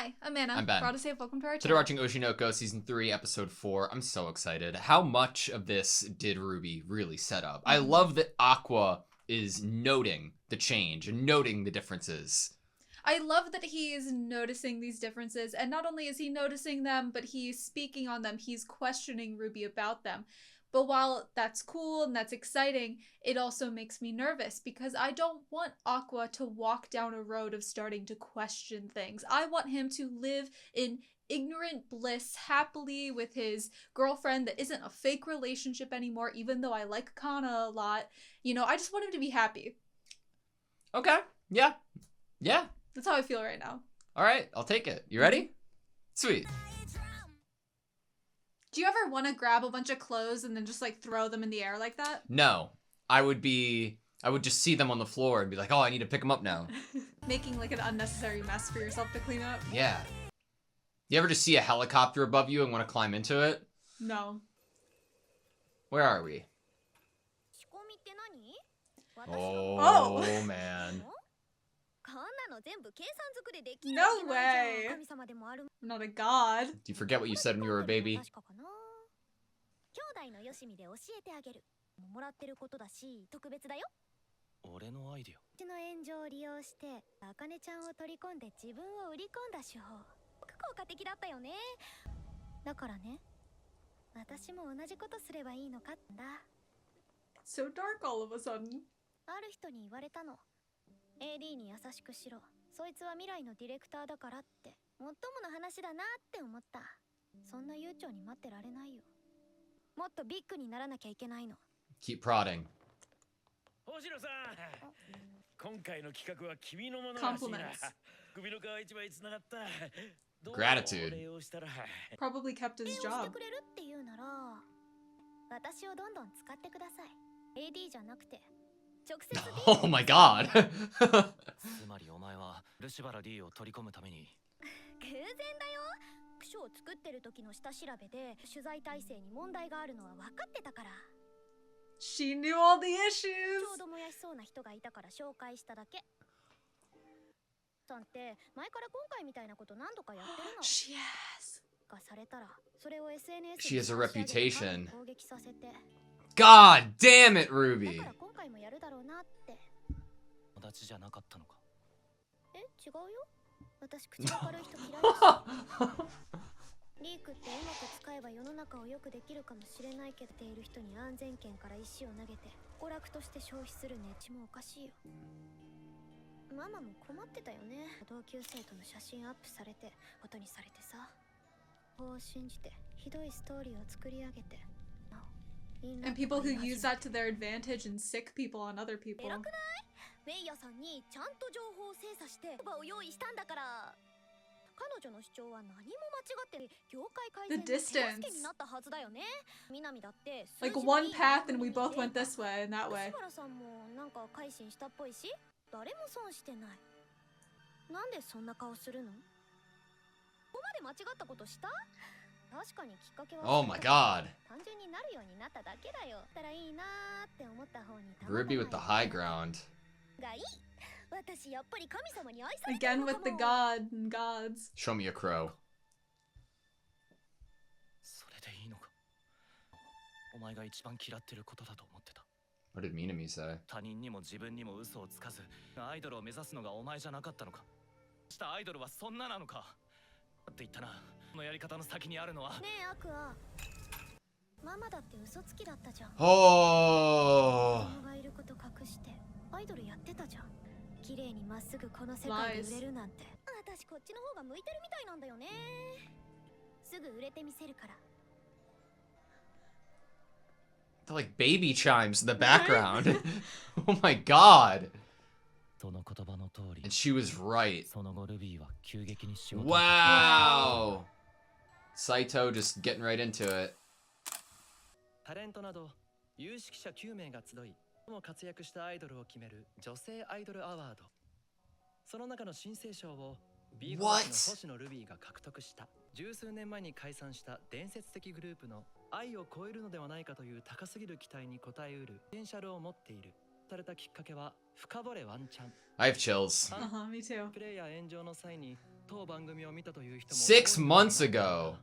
Hi, I'm Anna. I'm Ben. For AutoSave, welcome to our Today channel. we're watching Oshi No Ko Season 3, Episode 4. I'm so excited. How much of this did Ruby really set up? I love that Aqua is noting the change and noting the differences. I love that he is noticing these differences, and not only is he noticing them, but he's speaking on them. He's questioning Ruby about them. But while that's cool and that's exciting, it also makes me nervous because I don't want Aqua to walk down a road of starting to question things. I want him to live in ignorant bliss happily with his girlfriend that isn't a fake relationship anymore, even though I like Kana a lot. You know, I just want him to be happy. Okay. Yeah. Yeah. That's how I feel right now. All right. I'll take it. You ready? Sweet. Do you ever want to grab a bunch of clothes and then just like throw them in the air like that? No. I would just see them on the floor and be like, oh, I need to pick them up now. Making like an unnecessary mess for yourself to clean up? Yeah. You ever just see a helicopter above you and want to climb into it? No. Where are we? Oh. Man. No way. I'm not a god. Do you forget what you said when you were a baby? So dark all of a sudden. AD に優しくしろ。そいつは未来のディレクターだからって。もっともの話だなって思った。そんな悠長に待ってられないよ。もっとビッグにならなきゃいけないの。Keep prodding. 星野さん。今回の企画は君のものらしいな。首の皮一枚つながった。Gratitude. Probably kept his して job. くれるっていうなら、私をどんどん使ってください。AD じゃなくて。Oh my god. つまりお前はルシバラ D を取り込むために偶然だよ。クショを作ってる時の下調べで取材体制に問題があるのは分かってたから。She knew all the ちょ issues. うど燃やしそうな人がいたから紹介しただけ。さんって前から今回みたいなこと何度かやってるの。She has. がされたらそれを SNS She has a reputation. 攻撃させて。God damn it, Ruby. だから今回もやるだろうなって。友達じゃなかったのか。え、違うよ。私口が軽い人嫌いだし。リークってうまく使えば世の中を良くできるかもしれないけど、ている人に安全圏から石を投げて娯楽として消費するねちもおかしいよ。ママも困ってたよね。同級生との写真アップされて音にされてさ。こう信じてひどいストーリーを作り上げて。And people who use that to their advantage and sick people on other people. 偉くない？ウェイヤさんにちゃんと情報を精査して言葉を用意したんだから。彼女の主張は何も間違って業界改善の手助けになったはずだよね。南だって Like one path and we both went this way and that way. 吉原さんもなんか改心したっぽいし、誰も損してない。なんでそんな顔するの？ここまで間違ったことした？確かにきっかけは Oh my god. 単純になるようになっただけだよ。たらいいなーって思った方に Ruby with the high ground. がいい。私やっぱり神様に愛されて Again るの with か the も。 god and gods. Show me a crow. それでいいのか。お前が一番嫌ってることだと思ってた。 What did Minami say? 他人にも自分にも嘘をつかずアイドルを目指すのがお前じゃなかったのか。したアイドルはそんななのかって言ったな。このやり方の先にあるのは。ねえアクア、ママだって嘘つきだったじゃん。 Oh. 子供がいること隠してアイドルやってたじゃん。綺麗にまっすぐこの世界で売れるなんて。私こっちの方が向いてるみたいなんだよね。すぐ売れてみせるから。 They're like baby chimes in the background. Oh my god. その言葉の通り。 And she was right. その後ルビーは急激に仕事。 Wow. Saito just getting right into it. タレントなど有識者9名が集い、最も活躍したアイドルを決める女性アイドルアワード。その中の新星賞を B コースの星野ルビーが獲得した。十数年前に解散した伝説的グループの愛を超えるのではないかという高すぎる期待に応えうるポテンシャルを持っている。されたきっかけは深掘れワンチャン。 I have chills. Me too. プレイヤー炎上の際に当番組を見たという人も 6 months ago.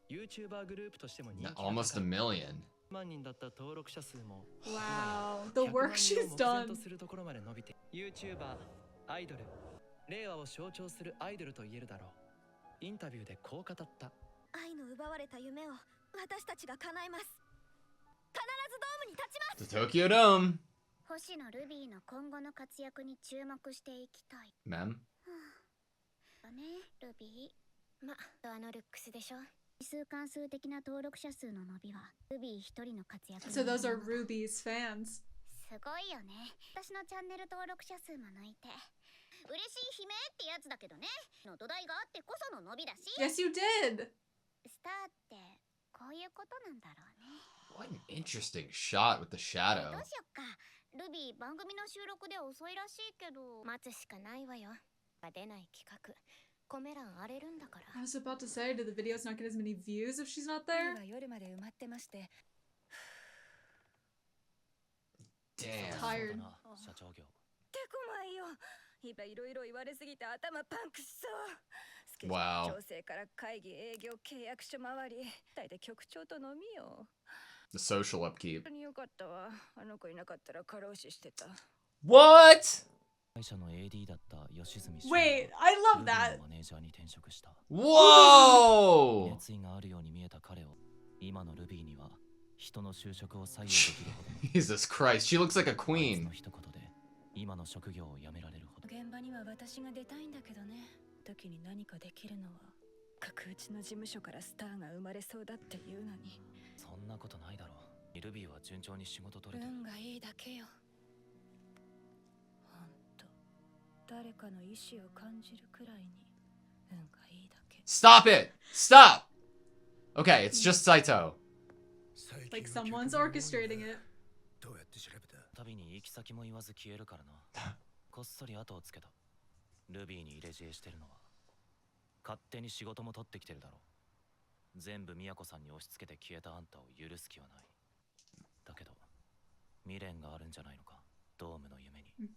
YouTuber グループとしても人気が高い Almost a million. 万人だった登録者数も Wow, the 100 work 万 she's 人を目前と done. するところまで伸びて YouTuber アイドル令和を象徴するアイドルと言えるだろうインタビューでこう語った愛の奪われた夢を私たちが叶えます必ずドームに立ちます The Tokyo Dome. 星野ルビーの今後の活躍に注目していきたい Ma'am. だねルビーまあのルックスでしょ数関数的な登録者数の伸びはルビー一人の活躍 So those are Ruby's fans. すごいよね私のチャンネル登録者数も抜いて嬉しい悲鳴ってやつだけどねの土台があってこその伸びだし Yes, you did. スターってこういうことなんだろうね What an interesting shot with the ど shadow. うしよっかルビー番組の収録で遅いらしいけど待つしかないわよ出ない企画コメ欄荒れるんだから I was about to say, do the videos not get as many views if she's not there? 夜まで埋まってまして Damn. Tired. 社長業てこまいよ今いろいろ言われすぎて頭パンクしそうスケジュ Wow. ール調整から会議営業契約書回り大体局長と飲みよ The social upkeep. 本当によかったわあの子いなかったら過労死してた What? 会社の AD だった吉住氏 Wait, I ル love ビー that. のマネージャーに転職した Whoa! 熱意があるように見えた彼を今のルビーには人の就職を左右できるほどの Jesus Christ, she looks like a あいつ queen. の一言で今の職業を辞められるほど現場には私が出たいんだけどね時に何かできるのは角打ちの事務所からスターが生まれそうだっていうのにそんなことないだろうルビーは順調に仕事取れてる運がいいだけよほんと誰かの意志を感じるくらいに運がいいだけ Stop it! Stop! Okay, it's just Saito. Like someone's orchestrating it. どうやって調べた旅に行き先も言わず消えるからなこっそり後をつけたルビーに入れ知恵してるのは勝手に仕事も取ってきてるだろう全部宮子さんに押し付けて消えたあんたを許す気はないだけど未練があるんじゃないのかドームの夢に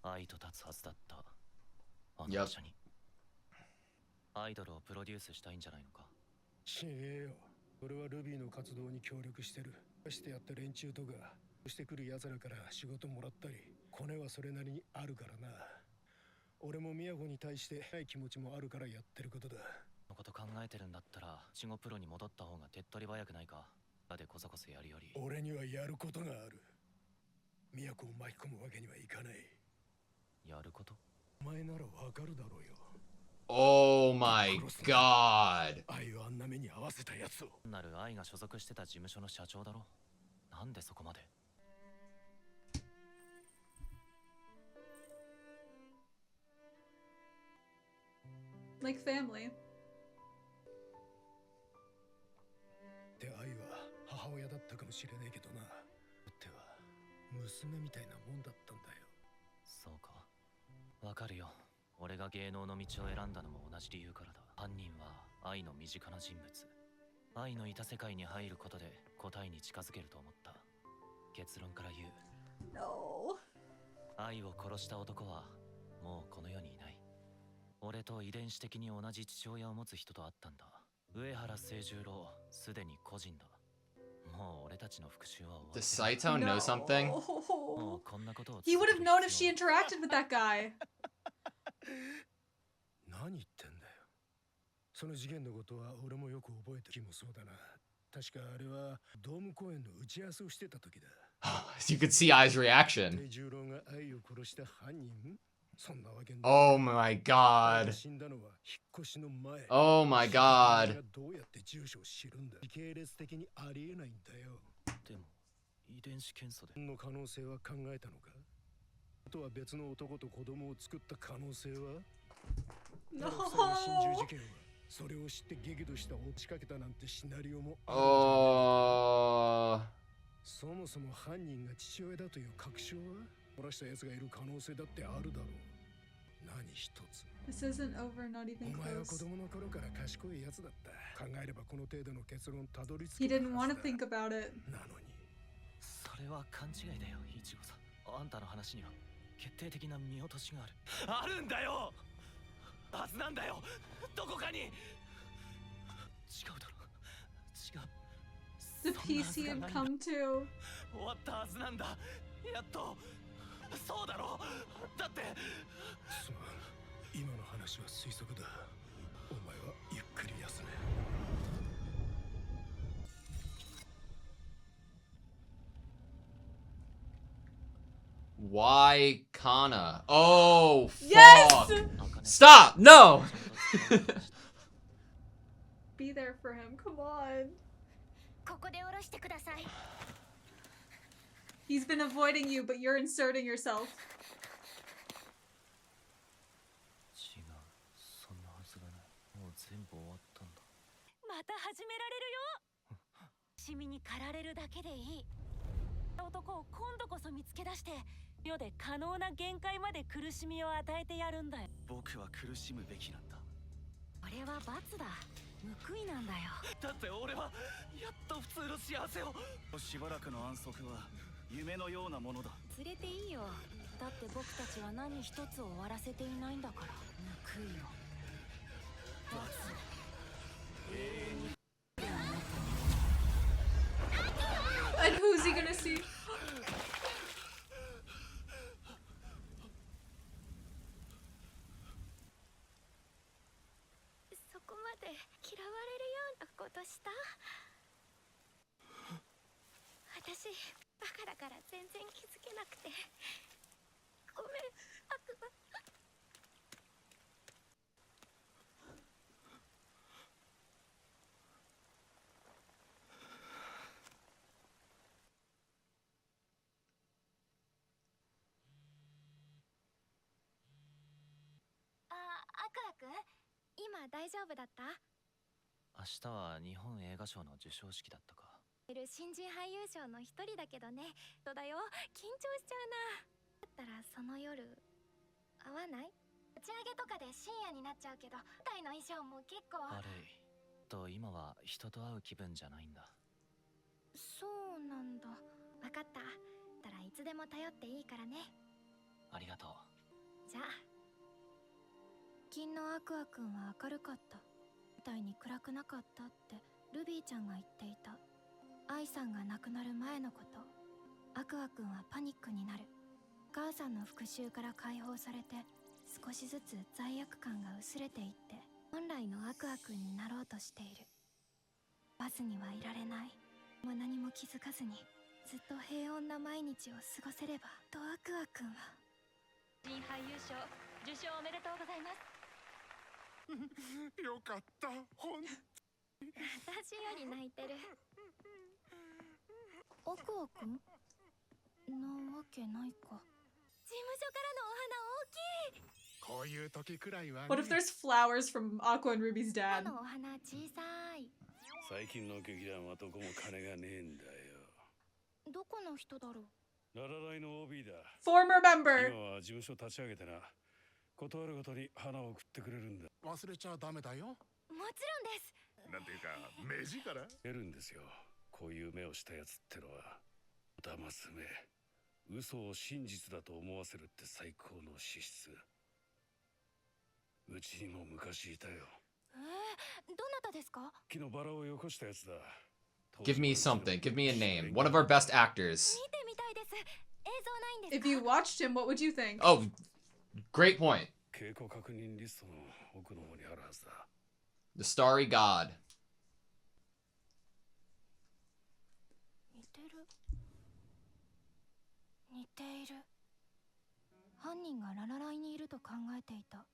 愛と立つはずだったあの場所にアイドルをプロデュースしたいんじゃないのかしねえよ俺はルビーの活動に協力してるしてやった連中とかしてくる奴らから仕事もらったりコネはそれなりにあるからな俺も宮子に対してない気持ちもあるからやってることだのこと考えてるんだったら死後プロに戻った方が手っ取り早くないかだでこそこそやるより俺にはやることがある宮子を巻き込むわけにはいかないやることお前ならわかるだろうよ Oh my god. 愛をあんな目に合わせたやつをなる愛が所属してた事務所の社長だろなんでそこまで Like family. って愛は母親だったかもしれないけどなっては娘みたいなもんだったんだよそうかわかるよ俺が芸能の道を選んだのも同じ理由からだ犯人は愛の身近な人物愛のいた世界に入ることで答えに近づけると思った結論から言う No. 愛を殺した男はもうこの世にいない俺と遺伝子的に同じ父親を持つ人と会ったんだ上原清十郎すでに個人だもう俺たちの復讐は終 Does わってる Saito know something? も No. うこんなことを He would have known if she interacted with that guy. 何言ってんだよその事件のことは俺もよく覚えてる気もそうだな確かあれはドーム公演の打ち合わせをしてた時だ You could see Ai's reaction. 清十郎が愛を殺した犯人そんなわけない Oh my god. 死んだのは引っ越しの前 Oh my god. どうやって住所を知るんだ時系列的にありえないんだよでも遺伝子検査でその可能性は考えたのかあとは別の男と子供を作った可能性は No. あの二人の心中事件はそれを知って激怒した落ちかけたなんてシナリオもあるんじゃない Oh. そもそも犯人が父親だという確証は殺した奴がいる可能性だってあるだろう何一つ This isn't over, not お even 前は子 close. 供の頃から賢い奴だった考えればこの程度の結論たどり着 He ける didn't は want ず to だ think about it. なのにそれは勘違いだよイチゴさんあんたの話には決定的な見落としがあるあるんだよはずなんだよ。どこかに。違うだろ。違う。 The peace he had come to. 終わったはずなんだ。やっと。そうだろ。だって。すまん。今の話は推測だ。お前はゆっくり休め。Why Kana? Oh, fuck. Yes! Stop! No! Be there for him. Come on. ここで下ろしてください。 He's been avoiding you, but you're inserting yourself. 違う。そんなはずがない。もう全部終わったんだ。また始められるよ。シミに駆られるだけでいい。男を今度こそ見つけ出して、世で可能な限界まで苦しみを与えてやるんだよ。僕は苦しむべきなんだ。これは罰だ。報いなんだよ。だって俺はやっと普通の幸せを。しばらくの安息は夢のようなものだ。連れていいよ。だって僕たちは何一つ終わらせていないんだから。報いよ。And who's he gonna see? そこまで嫌われるようなことした？私バカだから全然気づけなくてごめん。悪魔。アクアくん、今大丈夫だった？明日は日本映画賞の授賞式だったか。新人俳優賞の一人だけどね。そうだよ、緊張しちゃうな。だったらその夜会わない？打ち上げとかで深夜になっちゃうけど、舞台の衣装も結構。悪い。今は人と会う気分じゃないんだ。そうなんだ。分かった。たらいつでも頼っていいからね。ありがとう。じゃあ。金のアクアくんは明るかった。みたいに暗くなかったってルビーちゃんが言っていた。愛さんが亡くなる前のこと。アクアくんはパニックになる。お母さんの復讐から解放されて少しずつ罪悪感が薄れていって本来のアクアくんになろうとしている。バズにはいられない。もう何も気づかずにずっと平穏な毎日を過ごせればとアクアくんは。新俳優賞受賞おめでとうございます。よかった。私より泣いてる。アクアくんなわけないか。事務所からのお花大きい。こういう時くらいはね。What if there's flowers from Aqua and Ruby's あ dad? のお花小さい。最近の劇団はどこも金がねえんだよ。どこの人だろう。ララライの OB だ。 Former member. 今は事務所立ち上げてな。断るごとに花を送ってくれるんだ。忘れちゃダメだよ。もちろんです。なんていうか目力得るんですよ。こういう目をしたやつってのは騙す目、嘘を真実だと思わせるって最高の資質。うちにも昔いたよ。どなたですか？昨日バラをよこしたやつだ。 Give me something. Give me a name. One of our best actors. 見てみたいです。映像ないんです If か？ you watched him, what would you think? Oh, great point. 稽古確認リストの奥の方にあるはずだ。 The Starry God. 似てる。似ている。犯人がララライにいると考えていた。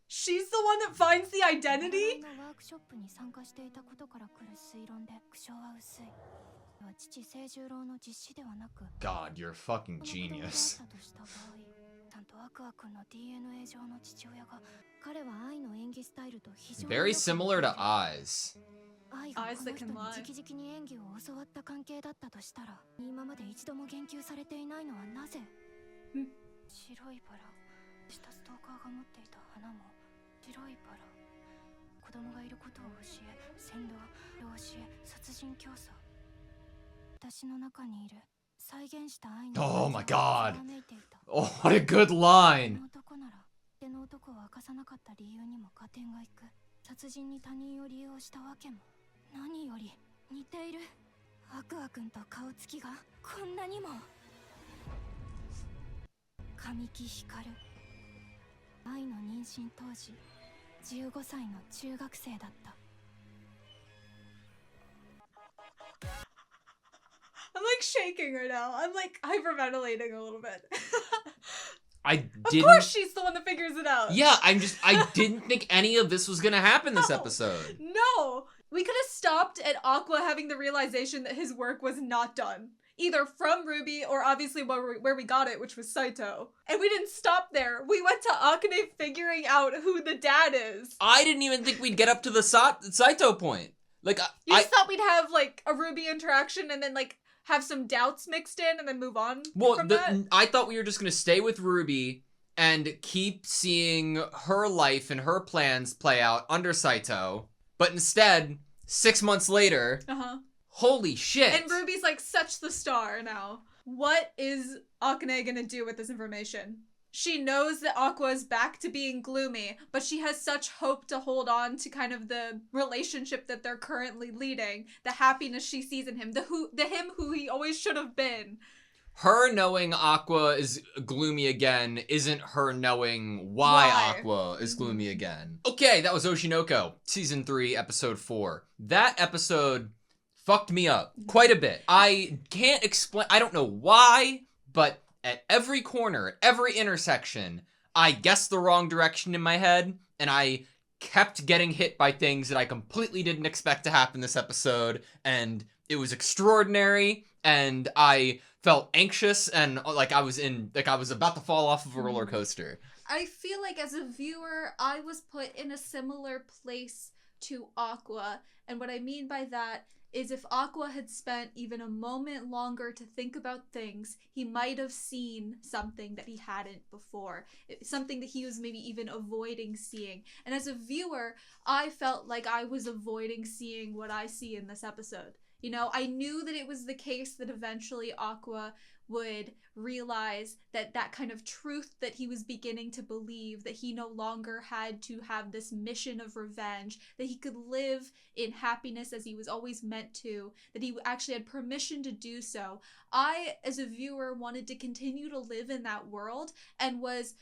She's the one that finds the ラララ identity? イのワークショップに参加していたことから来る推論で苦笑は薄い。は父清十郎の実子ではなく、 God, you're a fucking この子供であ genius. ったとした場合、ちゃんとアクア君の DNA 上の父親が、彼は愛の演技スタイルと非常に Very similar to Eyes. 愛が Eyes この that 人 can に lie. 直々に演技を教わった関係だったとしたら、今まで一度も言及されていないのはなぜ？白いバラ。したストーカーが持っていた花も白いバラ。子供がいることを教え、扇動、養子へ殺人教唆。私の中にいる再現した愛の Oh my god. 貫いていた。 Oh, what a good こ line. の男なら手手の男を明かさなかった理由にも合点がいく。殺人に他人を利用したわけも。何より似ている。アクア君と顔つきがこんなにも。神木光。愛の妊娠当時15歳の中学生だった。I'm like shaking right now. I'm like hyperventilating a little bit. I Of didn't. course she's the one that figures it out. Yeah, I didn't think any of this was gonna happen this No. episode. No! We could have stopped at Aqua having the realization that his work was not done. Either from Ruby or obviously where we got it, which was Saito. And we didn't stop there. We went to Akane figuring out who the dad is. I didn't even think we'd get up to the Saito point. Like, You just thought we'd have, like, a Ruby interaction and then, like, have some doubts mixed in and then move on from that? I thought we were just gonna stay with Ruby and keep seeing her life and her plans play out under Saito. But instead, 6 months later, holy shit. And Ruby's like such the star now. What is Akane gonna do with this information? She knows that Aqua is back to being gloomy, but she has such hope to hold on to kind of the relationship that they're currently leading, the happiness she sees in him, the him who he always should have been. Her knowing Aqua is gloomy again isn't her knowing why Aqua is gloomy again. Okay, that was Oshi No Ko, Season 3, Episode 4. That episode fucked me up quite a bit. I can't explain, I don't know why, but at every corner, at every intersection, I guessed the wrong direction in my head, and I kept getting hit by things that I completely didn't expect to happen this episode, and it was extraordinary, and I felt anxious, and like I was about to fall off of a roller coaster. I feel like as a viewer, I was put in a similar place to Aqua, and what I mean by that is if Aqua had spent even a moment longer to think about things, he might have seen something that he hadn't before. Something that he was maybe even avoiding seeing. And as a viewer, I felt like I was avoiding seeing what I see in this episode. You know, I knew that it was the case that eventually Aqua would realize that that kind of truth that he was beginning to believe, that he no longer had to have this mission of revenge, that he could live in happiness as he was always meant to, that he actually had permission to do so. I, as a viewer, wanted to continue to live in that world and was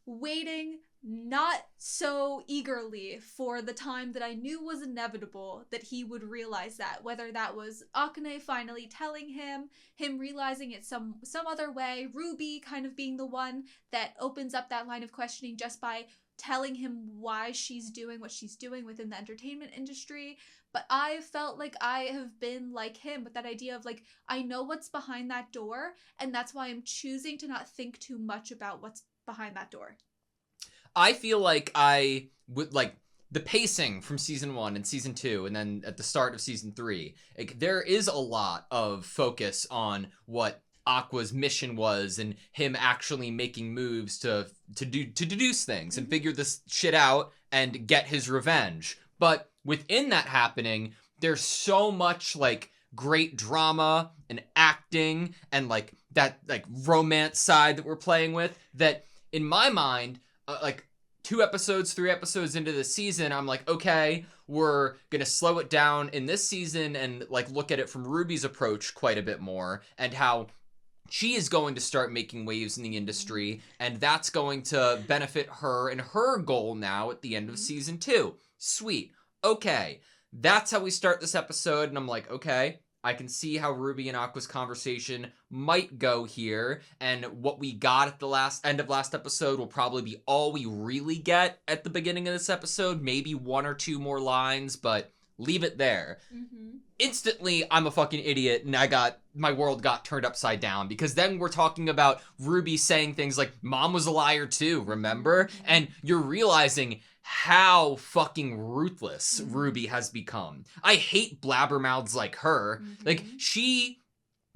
waiting not so eagerly for the time that I knew was inevitable that he would realize that, whether that was Akane finally telling him realizing it some other way, Ruby kind of being the one that opens up that line of questioning just by telling him why she's doing what she's doing within the entertainment industry. But I felt like I have been like him with that idea of like, I know what's behind that door, and that's why I'm choosing to not think too much about what's behind that door. I feel like I would like the pacing from season 1 and season 2 and then at the start of season 3. Like, there is a lot of focus on what Aqua's mission was and him actually making moves to deduce things and figure this shit out and get his revenge. But within that happening, there's so much like great drama and acting and like that like romance side that we're playing with that in my mind, like 2 episodes, 3 episodes into the season, I'm like, okay, we're gonna slow it down in this season and like look at it from Ruby's approach quite a bit more and how she is going to start making waves in the industry and that's going to benefit her and her goal now at the end of season 2. Sweet. Okay. That's how we start this episode and I'm like, okay, I can see how Ruby and Aqua's conversation might go here, and what we got at the end of last episode will probably be all we really get at the beginning of this episode, maybe 1 or 2 more lines, but leave it there. Instantly, I'm a fucking idiot, and my world got turned upside down, because then we're talking about Ruby saying things like, Mom was a liar too, remember? And you're realizing how fucking ruthless Ruby has become. I hate blabbermouths like her. Like, she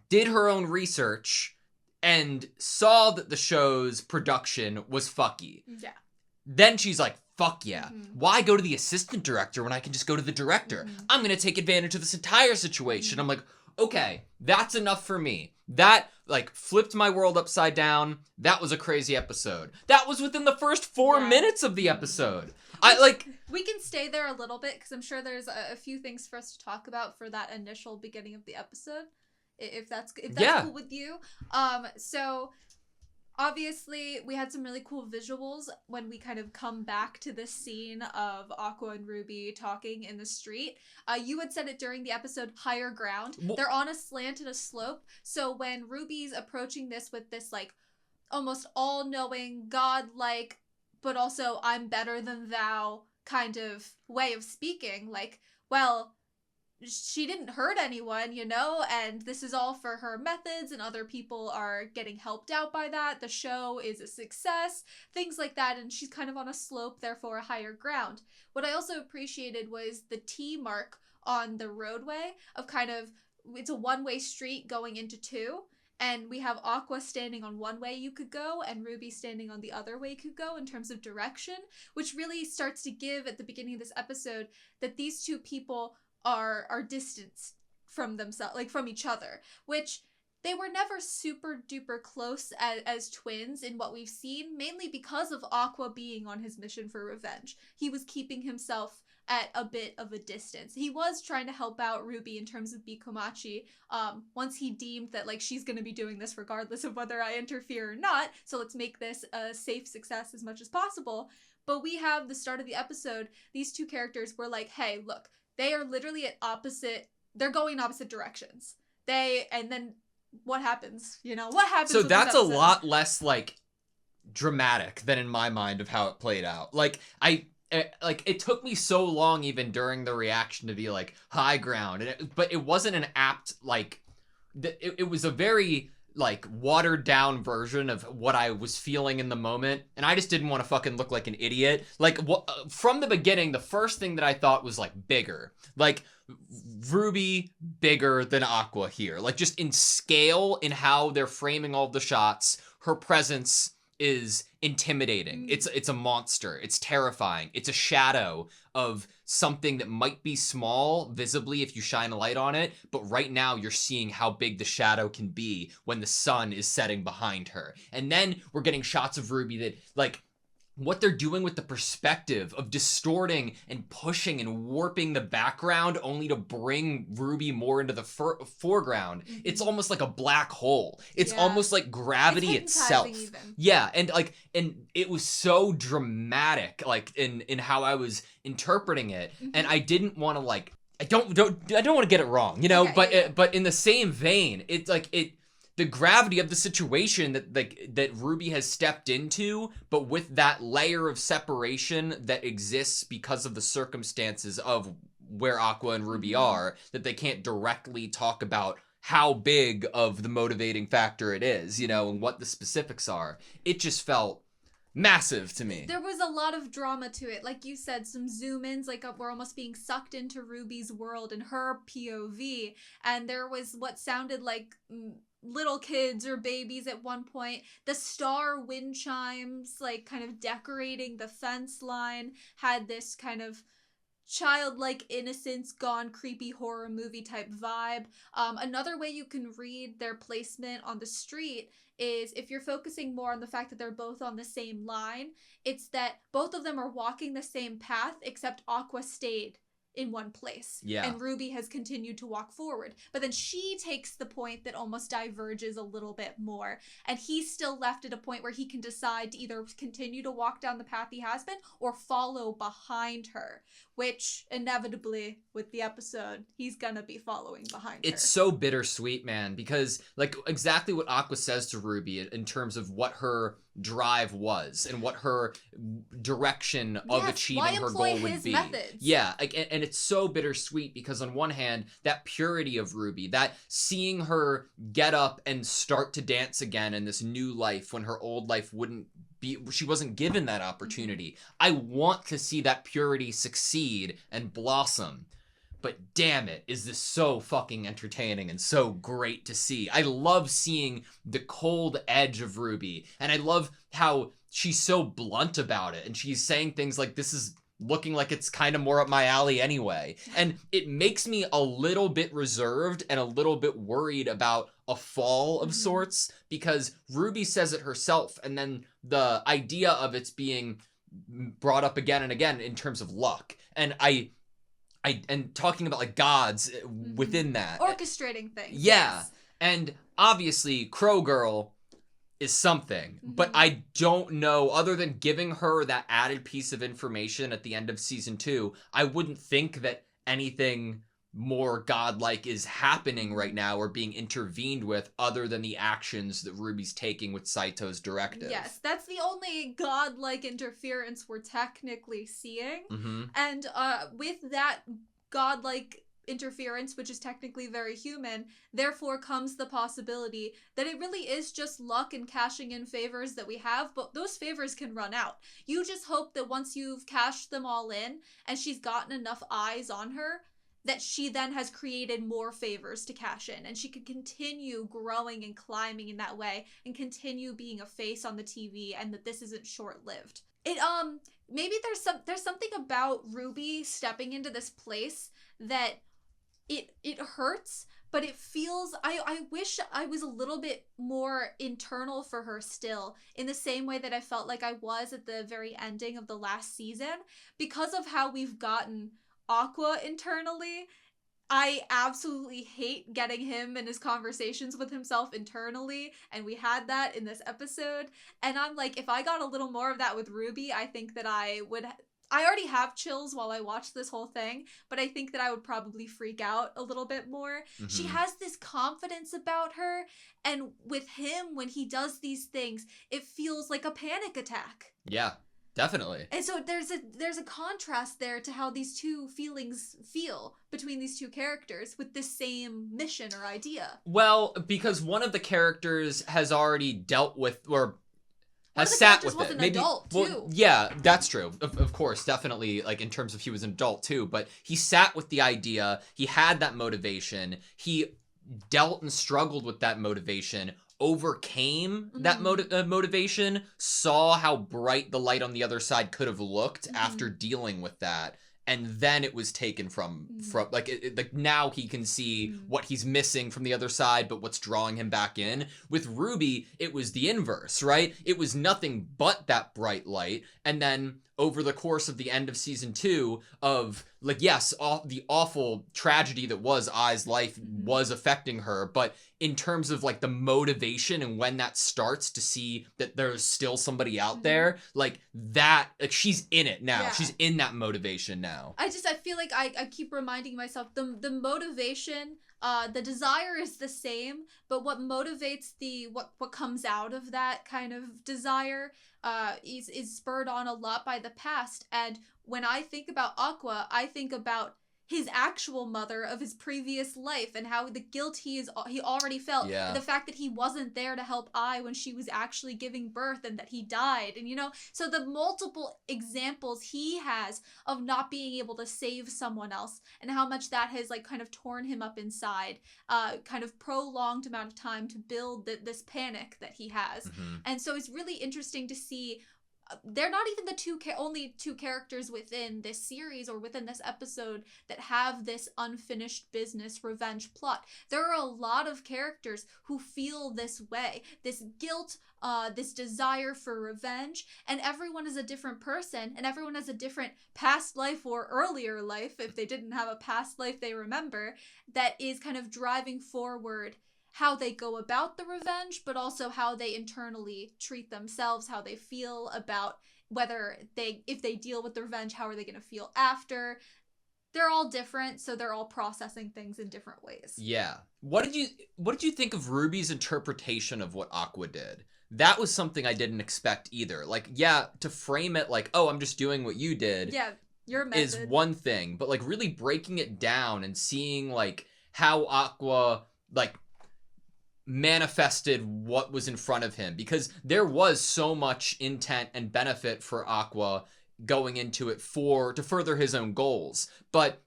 did her own research and saw that the show's production was fucky. Yeah. Then she's like, fuck yeah. Why go to the assistant director when I can just go to the director? I'm gonna take advantage of this entire situation. I'm like, okay, that's enough for me. that like flipped my world upside down. That was a crazy episode. That was within the first 4 minutes of the episode. We can stay there a little bit because I'm sure there's a few things for us to talk about for that initial beginning of the episode, if that's cool with you. So obviously we had some really cool visuals when we kind of come back to this scene of Aqua and Ruby talking in the street. You had said it during the episode, higher ground. They're on a slant and a slope. So when Ruby's approaching this with this like almost all-knowing, godlike, but also I'm better than thou kind of way of speaking, like, well, she didn't hurt anyone, you know, and this is all for her methods and other people are getting helped out by that. The show is a success, things like that, and she's kind of on a slope, therefore a higher ground. What I also appreciated was the T mark on the roadway of kind of, it's a one-way street going into two, and we have Aqua standing on one way you could go and Ruby standing on the other way you could go in terms of direction, which really starts to give at the beginning of this episode that these two people are distanced from themselves, like from each other, which they were never super duper close as twins in what we've seen, mainly because of Aqua being on his mission for revenge. He was keeping himself at a bit of a distance. He was trying to help out Ruby in terms of Bikomachi, once he deemed that like she's going to be doing this regardless of whether I interfere or not, so let's make this a safe success as much as possible. But we have the start of the episode, these two characters were like, hey, look, they are literally they're going in opposite directions. And then what happens? You know, what happens? So that's a lot less like dramatic than in my mind of how it played out. Like it took me so long even during the reaction to be like high ground, but it wasn't an apt like. It was a very like watered down version of what I was feeling in the moment, and I just didn't want to fucking look like an idiot. Like from the beginning, the first thing that I thought was like bigger, like Ruby bigger than Aqua here, like just in scale, in how they're framing all the shots. Her presence is intimidating. It's a monster. It's terrifying. It's a shadow of something that might be small visibly if you shine a light on it, but right now you're seeing how big the shadow can be when the sun is setting behind her. And then we're getting shots of Ruby that like what they're doing with the perspective of distorting and pushing and warping the background only to bring Ruby more into the foreground. It's almost like a black hole. It's almost like gravity itself. Even. Yeah, and it was so dramatic, like in how I was interpreting it, and I didn't want to like I don't want to get it wrong, you know. But in the same vein, it's like the gravity of the situation that Ruby has stepped into, but with that layer of separation that exists because of the circumstances of where Aqua and Ruby are, that they can't directly talk about how big of the motivating factor it is, you know, and what the specifics are. It just felt massive to me. There was a lot of drama to it. Like you said, some zoom-ins, like we're almost being sucked into Ruby's world and her POV, and there was what sounded like little kids or babies at one point. The star wind chimes, like kind of decorating the fence line, had this kind of childlike innocence gone creepy horror movie type vibe. Another way you can read their placement on the street is if you're focusing more on the fact that they're both on the same line, it's that both of them are walking the same path, except Aqua stayed in one place. Yeah. And Ruby has continued to walk forward. But then she takes the point that almost diverges a little bit more. And he's still left at a point where he can decide to either continue to walk down the path he has been or follow behind her. Which, inevitably, with the episode, he's gonna be following behind her. It's so bittersweet, man, because, like, exactly what Aqua says to Ruby in terms of what her drive was and what her direction of achieving her goal would be. Methods? Yeah, like, and it's so bittersweet because on one hand, that purity of Ruby, that seeing her get up and start to dance again in this new life when her old life wouldn't be, she wasn't given that opportunity. I want to see that purity succeed and blossom. But damn it, is this so fucking entertaining and so great to see. I love seeing the cold edge of Ruby, and I love how she's so blunt about it, and she's saying things like, this is looking like it's kind of more up my alley anyway. And it makes me a little bit reserved and a little bit worried about a fall of sorts, because Ruby says it herself, and then the idea of it's being brought up again and again in terms of luck. And and talking about like gods within that. Orchestrating things. Yeah. Yes. And obviously Crow Girl is something, but I don't know, other than giving her that added piece of information at the end of season 2, I wouldn't think that anything more godlike is happening right now or being intervened with, other than the actions that Ruby's taking with Saito's directive. Yes, that's the only godlike interference we're technically seeing. And with that godlike interference, which is technically very human, therefore comes the possibility that it really is just luck and cashing in favors that we have, but those favors can run out. You just hope that once you've cashed them all in and she's gotten enough eyes on her, that she then has created more favors to cash in, and she can continue growing and climbing in that way and continue being a face on the TV, and that this isn't short-lived. It maybe there's something about Ruby stepping into this place that it hurts, but it feels, I wish I was a little bit more internal for her still, in the same way that I felt like I was at the very ending of the last season. Because of how we've gotten Aqua internally, I absolutely hate getting him and his conversations with himself internally, and we had that in this episode. And I'm like, if I got a little more of that with Ruby, I think that I already have chills while I watch this whole thing, but I think that I would probably freak out a little bit more. She has this confidence about her, and with him, when he does these things, it feels like a panic attack. Yeah, definitely. And so there's a contrast there to how these two feelings feel between these two characters with this same mission or idea. Well, because one of the characters has already dealt with, or has sat with it. Maybe adult too. Well, yeah, that's true. Of course, definitely, like in terms of he was an adult too, but he sat with the idea, he had that motivation, he dealt and struggled with that motivation, overcame that motivation, saw how bright the light on the other side could have looked after dealing with that, and then it was taken from like like now he can see what he's missing from the other side, but what's drawing him back in. With Ruby, it was the inverse, right? It was nothing but that bright light, and then over the course of the end of season 2 of, like, yes, the awful tragedy that was Ai's life was affecting her, but in terms of, like, the motivation and when that starts to see that there's still somebody out there, like, that, like, she's in it now. Yeah. She's in that motivation now. I feel like I keep reminding myself, the motivation, the desire is the same, but what motivates what comes out of that kind of desire is spurred on a lot by the past. And when I think about Aqua, I think about his actual mother of his previous life and how the guilt he already felt. Yeah. The fact that he wasn't there to help Ai when she was actually giving birth and that he died. And, you know, so the multiple examples he has of not being able to save someone else and how much that has, like, kind of torn him up inside, kind of prolonged amount of time to build this panic that he has. And so it's really interesting to see. They're not even the only two characters within this series or within this episode that have this unfinished business revenge plot. There are a lot of characters who feel this way, this guilt, this desire for revenge, and everyone is a different person, and everyone has a different past life or earlier life, if they didn't have a past life they remember, that is kind of driving forward how they go about the revenge, but also how they internally treat themselves, how they feel about if they deal with the revenge, how are they going to feel after. They're all different, so they're all processing things in different ways. Yeah. What did you think of Ruby's interpretation of what Aqua did? That was something I didn't expect either. Like, yeah, to frame it like, oh, I'm just doing what you did. Yeah, your method is one thing, but, like, really breaking it down and seeing, like, how Aqua, like, manifested what was in front of him, because there was so much intent and benefit for Aqua going into it to further his own goals, but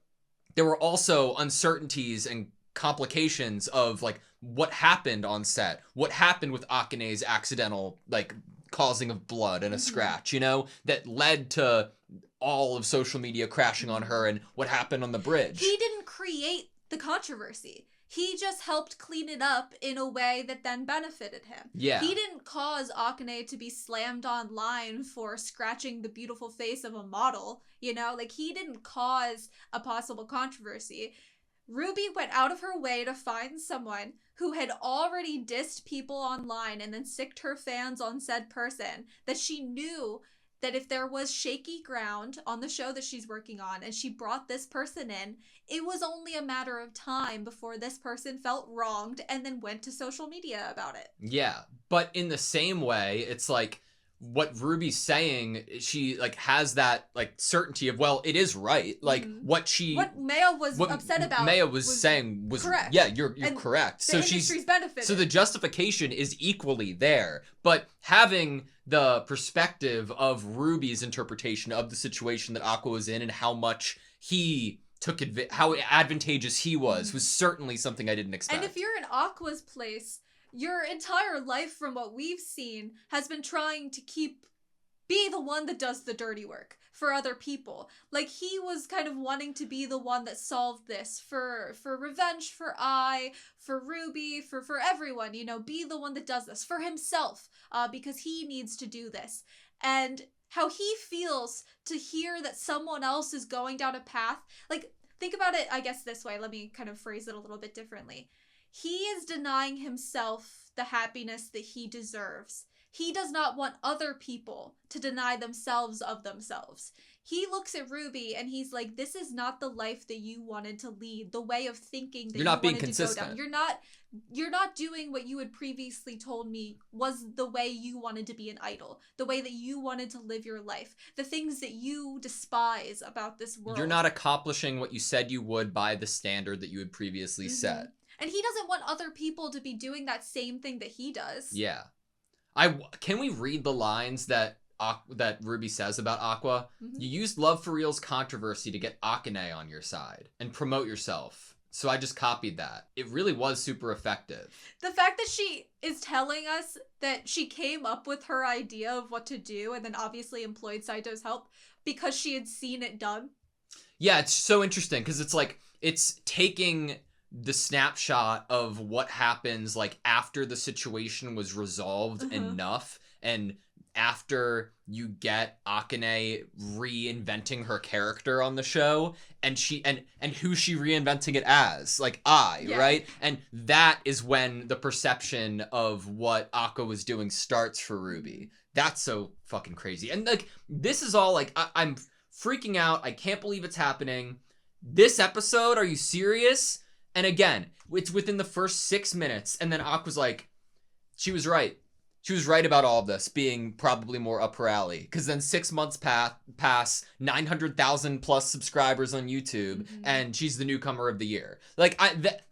there were also uncertainties and complications of, like, what happened on set, what happened with Akane's accidental, like, causing of blood and a scratch, you know, that led to all of social media crashing on her and what happened on the bridge. He didn't create the controversy. He just helped clean it up in a way that then benefited him. Yeah. He didn't cause Akane to be slammed online for scratching the beautiful face of a model, you know? Like, he didn't cause a possible controversy. Ruby went out of her way to find someone who had already dissed people online and then sicked her fans on said person, that she knew that if there was shaky ground on the show that she's working on and she brought this person in, it was only a matter of time before this person felt wronged and then went to social media about it. Yeah, but in the same way, it's like what Ruby's saying, she like has that like certainty of, well, it is right. Like what Mayo was upset about. Mayo was saying was correct. Yeah, you're And correct. The industry's benefited. So the justification is equally there, but having the perspective of Ruby's interpretation of the situation that Aqua was in and how much he took how advantageous he was certainly something I didn't expect. And if you're in Aqua's place, your entire life, from what we've seen, has been trying to be the one that does the dirty work for other people. Like, he was kind of wanting to be the one that solved this for revenge, for for Ruby, for everyone, you know, be the one that does this for himself, because he needs to do this. And how he feels to hear that someone else is going down a path, like, think about it, I guess, this way. Let me kind of phrase it a little bit differently. He is denying himself the happiness that he deserves. He does not want other people to deny themselves of themselves. He looks at Ruby and he's like, this is not the life that you wanted to lead, the way of thinking that you're not being wanted consistent. to go down. You're not doing what you had previously told me was the way you wanted to be an idol, the way that you wanted to live your life, the things that you despise about this world. You're not accomplishing what you said you would by the standard that you had previously set. And he doesn't want other people to be doing that same thing that he does. Yeah. Can we read the lines that Ruby says about Aqua? You used Love for Real's controversy to get Akane on your side and promote yourself. So I just copied that. It really was super effective. The fact that she is telling us that she came up with her idea of what to do and then obviously employed Saito's help because she had seen it done. Yeah, it's so interesting because it's like, it's taking the snapshot of what happens like after the situation was resolved enough, and after you get Akane reinventing her character on the show, and she and who's she reinventing it as, like right? And that is when the perception of what Aqua was doing starts for Ruby. That's so fucking crazy. And like, this is all like, I'm freaking out. I can't believe it's happening. This episode, are you serious? And again, it's within the first 6 minutes, and then Aqua's like, she was right. She was right about all of this being probably more up her alley. Because then 6 months pass, 900,000 plus subscribers on YouTube, and she's the newcomer of the year. Like, But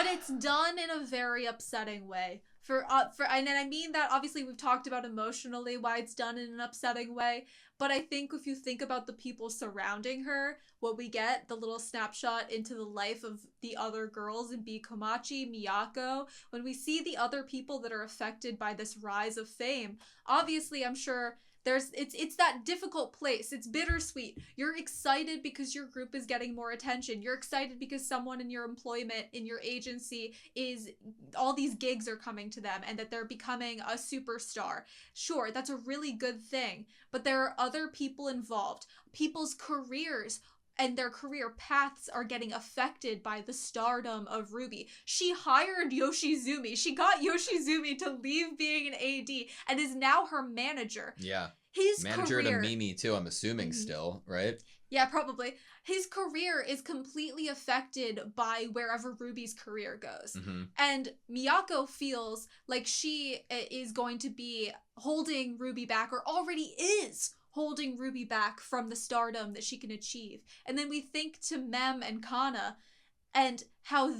it's done in a very upsetting way. And I mean that, obviously we've talked about emotionally why it's done in an upsetting way, but I think if you think about the people surrounding her, what we get, the little snapshot into the life of the other girls in B Komachi, Miyako, when we see the other people that are affected by this rise of fame, obviously I'm sure it's that difficult place. It's bittersweet. You're excited because your group is getting more attention. You're excited because someone in your employment, in your agency, all these gigs are coming to them and that they're becoming a superstar. Sure, that's a really good thing, but there are other people involved. People's careers and their career paths are getting affected by the stardom of Ruby. She hired Yoshizumi. She got Yoshizumi to leave being an AD and is now her manager. Yeah. His manager career, to Mimi too, I'm assuming still, right? Yeah, probably. His career is completely affected by wherever Ruby's career goes. And Miyako feels like she is going to be holding Ruby back, or already is holding Ruby back from the stardom that she can achieve. And then we think to Mem and Kana and how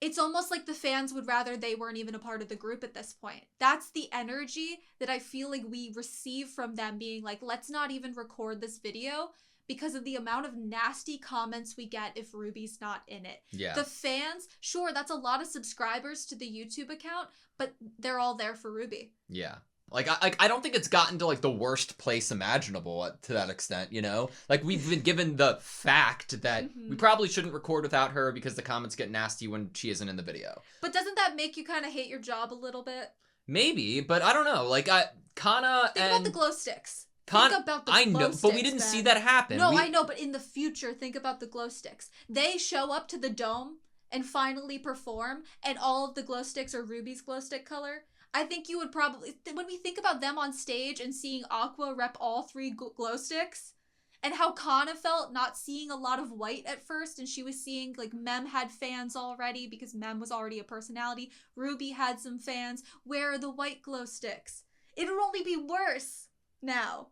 it's almost like the fans would rather they weren't even a part of the group at this point. That's the energy that I feel like we receive from them, being like, let's not even record this video because of the amount of nasty comments we get if Ruby's not in it. Yeah. The fans, sure, that's a lot of subscribers to the YouTube account, but they're all there for Ruby. Yeah. I don't think it's gotten to like the worst place imaginable to that extent, you know? Like we've been given the fact that we probably shouldn't record without her because the comments get nasty when she isn't in the video. But doesn't that make you kind of hate your job a little bit? Maybe, but I don't know. Like Kana Think and about the glow sticks. Think about the glow I know, sticks, but we didn't see that happen. No, I know, but in the future, think about the glow sticks. They show up to the dome and finally perform, and all of the glow sticks are Ruby's glow stick color. I think you would probably, when we think about them on stage and seeing Aqua rep all 3 glow sticks, and how Kana felt not seeing a lot of white at first, and she was seeing, like, Mem had fans already because Mem was already a personality. Ruby had some fans. Where are the white glow sticks? It would only be worse now.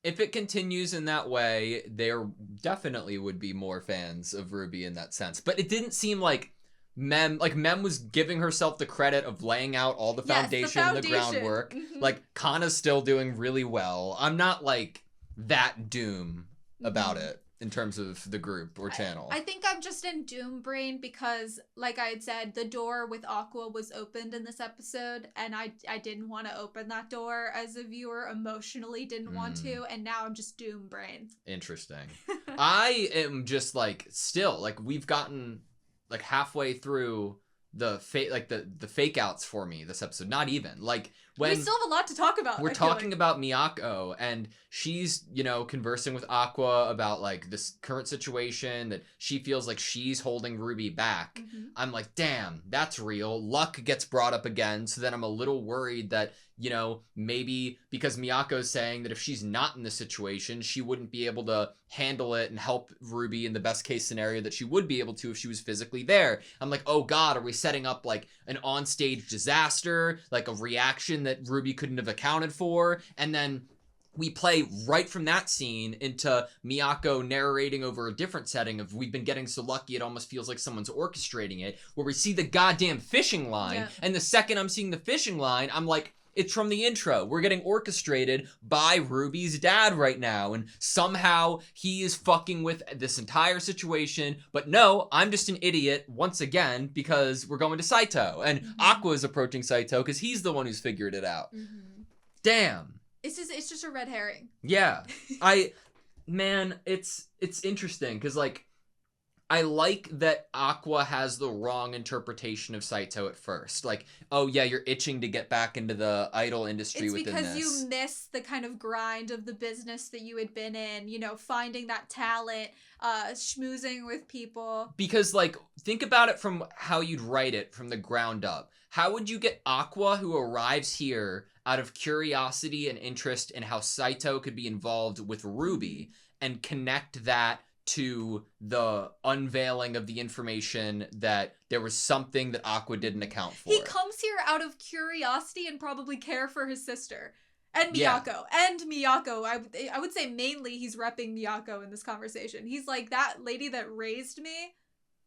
If it continues in that way, there definitely would be more fans of Ruby in that sense. But it didn't seem like Mem was giving herself the credit of laying out all the foundation and the groundwork. Like, Kana's still doing really well. I'm not, like, that doom about it in terms of the group or channel. I think I'm just in doom brain because, like I had said, the door with Aqua was opened in this episode, and I didn't want to open that door as a viewer, emotionally didn't want to, and now I'm just doom brain. Interesting. I am just, like, still, like, we've gotten, like, halfway through the fake outs for me this episode. Not even. Like, when we still have a lot to talk about. We're talking about Miyako, and she's, you know, conversing with Aqua about, like, this current situation that she feels like she's holding Ruby back. I'm like, damn, that's real. Luck gets brought up again, so then I'm a little worried that, you know, maybe because Miyako's saying that if she's not in this situation, she wouldn't be able to handle it and help Ruby in the best case scenario that she would be able to if she was physically there. I'm like, oh god, are we setting up, like, an onstage disaster, like a reaction that Ruby couldn't have accounted for? And then we play right from that scene into Miyako narrating over a different setting of we've been getting so lucky it almost feels like someone's orchestrating it, where we see the goddamn fishing line, and the second I'm seeing the fishing line, I'm like, it's from the intro. We're getting orchestrated by Ruby's dad right now, and somehow he is fucking with this entire situation. But no, I'm just an idiot once again because we're going to Saito, and Aqua is approaching Saito because he's the one who's figured it out. Damn. It's just a red herring. Yeah. Man, it's interesting because, like, I like that Aqua has the wrong interpretation of Saito at first. Like, oh yeah, you're itching to get back into the idol industry within this. It's because you miss the kind of grind of the business that you had been in, you know, finding that talent, schmoozing with people. Because, like, think about it from how you'd write it from the ground up. How would you get Aqua, who arrives here out of curiosity and interest in how Saito could be involved with Ruby, and connect that to the unveiling of the information that there was something that Aqua didn't account for? He comes here out of curiosity and probably care for his sister. And Miyako. And Miyako. I would say mainly he's repping Miyako in this conversation. He's like, that lady that raised me?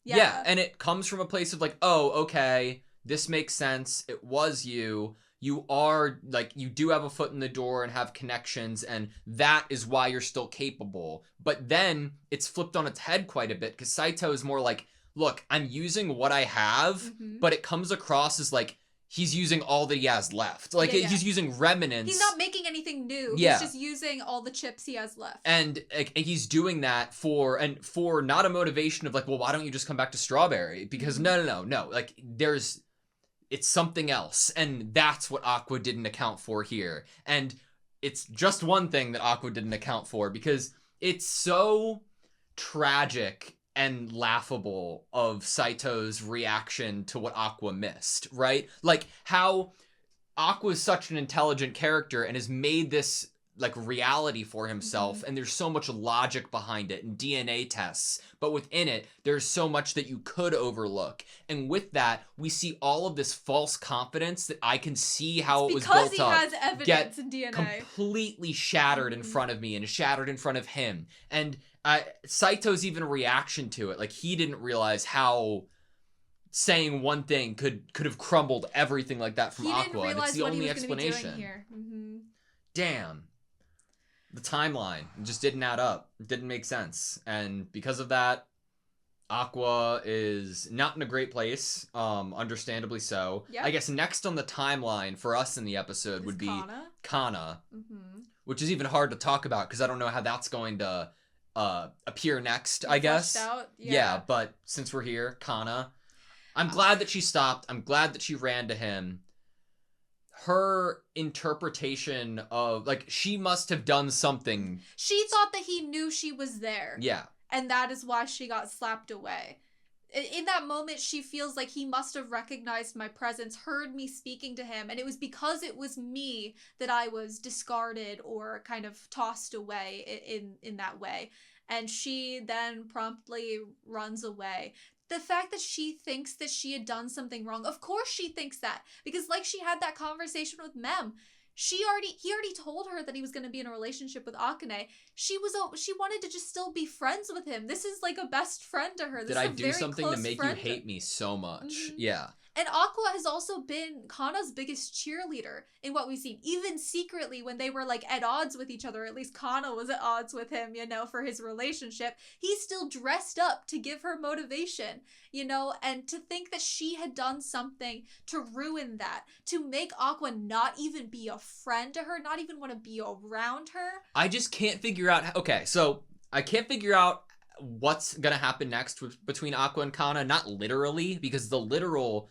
Yeah, and it comes from a place of like, oh, okay, this makes sense. It was you. You are, like, you do have a foot in the door and have connections, and that is why you're still capable. But then it's flipped on its head quite a bit, because Saito is more like, look, I'm using what I have, but it comes across as, like, he's using all that he has left. Like, he's using remnants. He's not making anything new. Yeah. He's just using all the chips he has left. And he's doing that for not a motivation of, like, well, why don't you just come back to Strawberry? Because no. Like, it's something else, and that's what Aqua didn't account for here. And it's just one thing that Aqua didn't account for, because it's so tragic and laughable of Saito's reaction to what Aqua missed, right? Like, how Aqua is such an intelligent character and has made this, like, reality for himself, and there's so much logic behind it and DNA tests, but within it there's so much that you could overlook, and with that we see all of this false confidence that I can see how it was built up, because he has evidence in DNA, completely shattered in front of me and shattered in front of him. And Saito's even reaction to it, like, he didn't realize how saying one thing could have crumbled everything like that from Aqua, and it's the only explanation here. Damn. The timeline just didn't add up. It didn't make sense. And because of that, Aqua is not in a great place, understandably so. Yep. I guess next on the timeline for us in the episode would be Kana, which is even hard to talk about because I don't know how that's going to appear next, I guess. Out. Yeah, but since we're here, Kana. I'm glad that she stopped. I'm glad that she ran to him. Her interpretation of, like, she must have done something. She thought that he knew she was there. Yeah. And that is why she got slapped away. In that moment, she feels like he must have recognized my presence, heard me speaking to him, and it was because it was me that I was discarded or kind of tossed away in that way. And she then promptly runs away. The fact that she thinks that she had done something wrong, of course she thinks that, because like she had that conversation with Mem, he already told her that he was going to be in a relationship with Akane. She wanted to just still be friends with him. This is like a best friend to her. This Did is I a do very something to make you close hate me so much? Mhm. Yeah. And Aqua has also been Kana's biggest cheerleader in what we've seen. Even secretly, when they were like at odds with each other, at least Kana was at odds with him, for his relationship, he still dressed up to give her motivation, and to think that she had done something to ruin that, to make Aqua not even be a friend to her, not even want to be around her. I just can't figure out. Okay, so I can't figure out what's gonna happen next between Aqua and Kana. Not literally, because the literal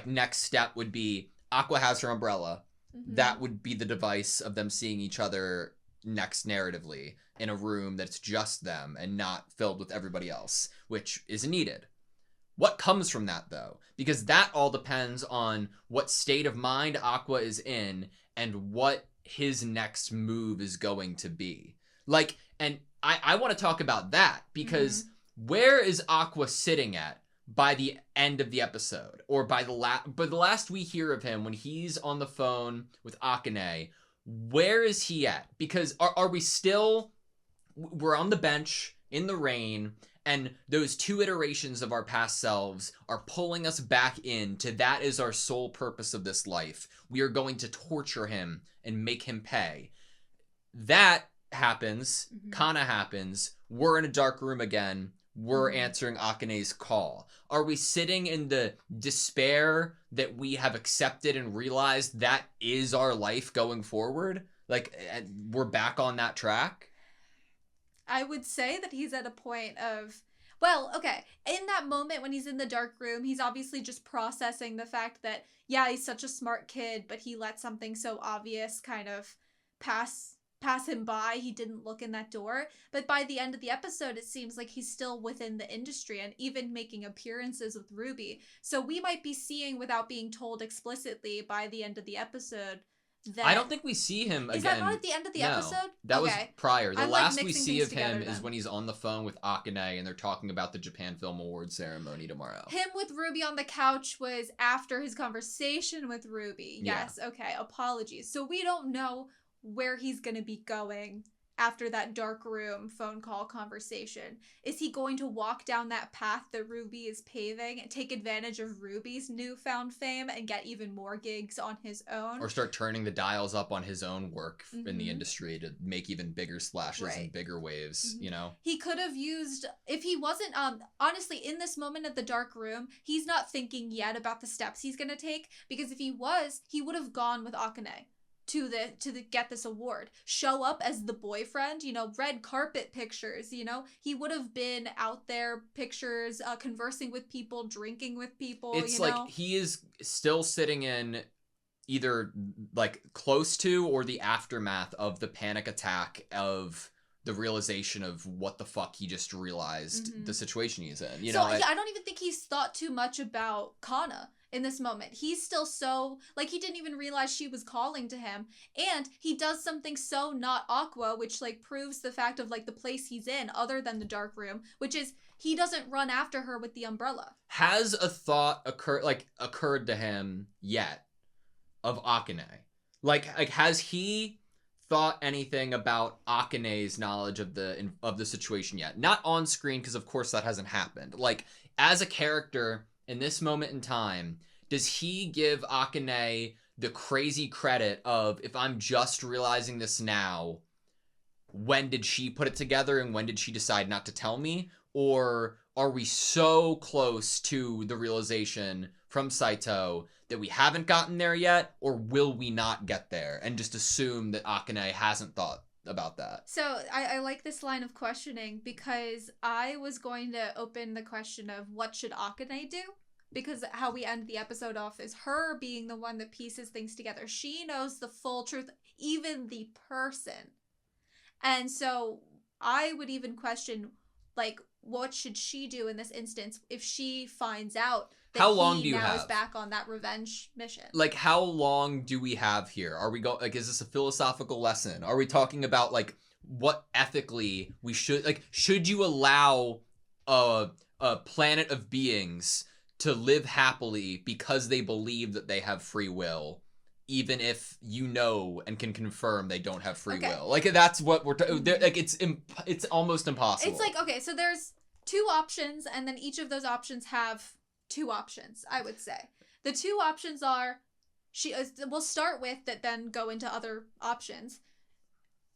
next step would be Aqua has her umbrella. Mm-hmm. That would be the device of them seeing each other next narratively in a room that's just them and not filled with everybody else, which isn't needed. What comes from that, though? Because that all depends on what state of mind Aqua is in and what his next move is going to be. And I want to talk about that, because where is Aqua sitting at by the end of the episode, or by the last we hear of him when he's on the phone with Akane? Where is he at? Because are we still, we're on the bench in the rain, and those two iterations of our past selves are pulling us back into that is our sole purpose of this life. We are going to torture him and make him pay. That happens. Kana happens. We're in a dark room again. We're answering Akane's call. Are we sitting in the despair that we have accepted and realized that is our life going forward? We're back on that track? I would say that he's at a point of, well, okay, in that moment when he's in the dark room, he's obviously just processing the fact that, yeah, he's such a smart kid, but he let something so obvious kind of pass him by. He didn't look in that door. But by the end of the episode, it seems like he's still within the industry and even making appearances with Ruby. So we might be seeing, without being told explicitly by the end of the episode, that... I don't think we see him again. Is that not at the end of the episode? That was prior. The last we see of him then is when he's on the phone with Akane and they're talking about the Japan Film Awards ceremony tomorrow. Him with Ruby on the couch was after his conversation with Ruby. Yes, okay, apologies. So we don't know where he's going to be going after that dark room phone call conversation. Is he going to walk down that path that Ruby is paving and take advantage of Ruby's newfound fame and get even more gigs on his own? Or start turning the dials up on his own work in the industry to make even bigger splashes and bigger waves, He could have used, if he wasn't, honestly, in this moment of the dark room, he's not thinking yet about the steps he's going to take, because if he was, he would have gone with Akane to get this award, show up as the boyfriend, red carpet pictures, he would have been out there, pictures, conversing with people, drinking with people. It's like he is still sitting in either close to or the aftermath of the panic attack of the realization of what the fuck he just realized the situation he's in. I don't even think he's thought too much about Kana in this moment. He's still so, he didn't even realize she was calling to him, and he does something so not Aqua, which proves the fact of the place he's in other than the dark room, which is he doesn't run after her with the umbrella. Has a thought occurred to him yet of Akane? Has he thought anything about Akane's knowledge of the situation yet? Not on screen, because of course that hasn't happened. As a character in this moment in time, does he give Akane the crazy credit of, if I'm just realizing this now, when did she put it together and when did she decide not to tell me? Or are we so close to the realization from Saito that we haven't gotten there yet, or will we not get there and just assume that Akane hasn't thought about that? So I like this line of questioning because I was going to open the question of what should Akane do? Because how we end the episode off is her being the one that pieces things together. She knows the full truth, even the person. And so I would even question, like, what should she do in this instance if she finds out that How long he do you now is have? back on that revenge mission? Like, how long do we have here? Are we like, is this a philosophical lesson? Are we talking about, like, what ethically we should you allow a planet of beings to live happily because they believe that they have free will, even if you know and can confirm they don't have free will? Like, that's what we're like, it's almost impossible. It's like, okay, so there's two options, and then each of those options have two options, I would say. The two options are, we'll start with that, then go into other options.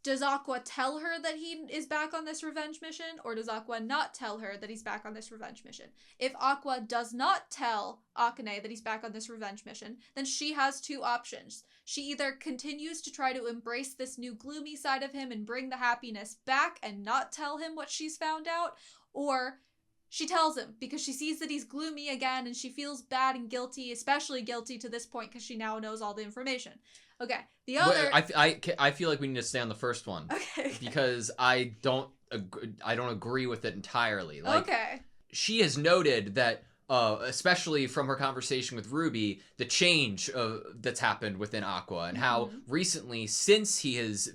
Does Aqua tell her that he is back on this revenge mission, or does Aqua not tell her that he's back on this revenge mission? If Aqua does not tell Akane that he's back on this revenge mission, then she has two options. She either continues to try to embrace this new gloomy side of him and bring the happiness back and not tell him what she's found out, or she tells him because she sees that he's gloomy again and she feels bad and guilty, especially guilty to this point because she now knows all the information. Okay, the other... I feel like we need to stay on the first one. Okay. Because I don't agree with it entirely. Like, okay. She has noted that, especially from her conversation with Ruby, the change that's happened within Aqua, and how recently, since he has,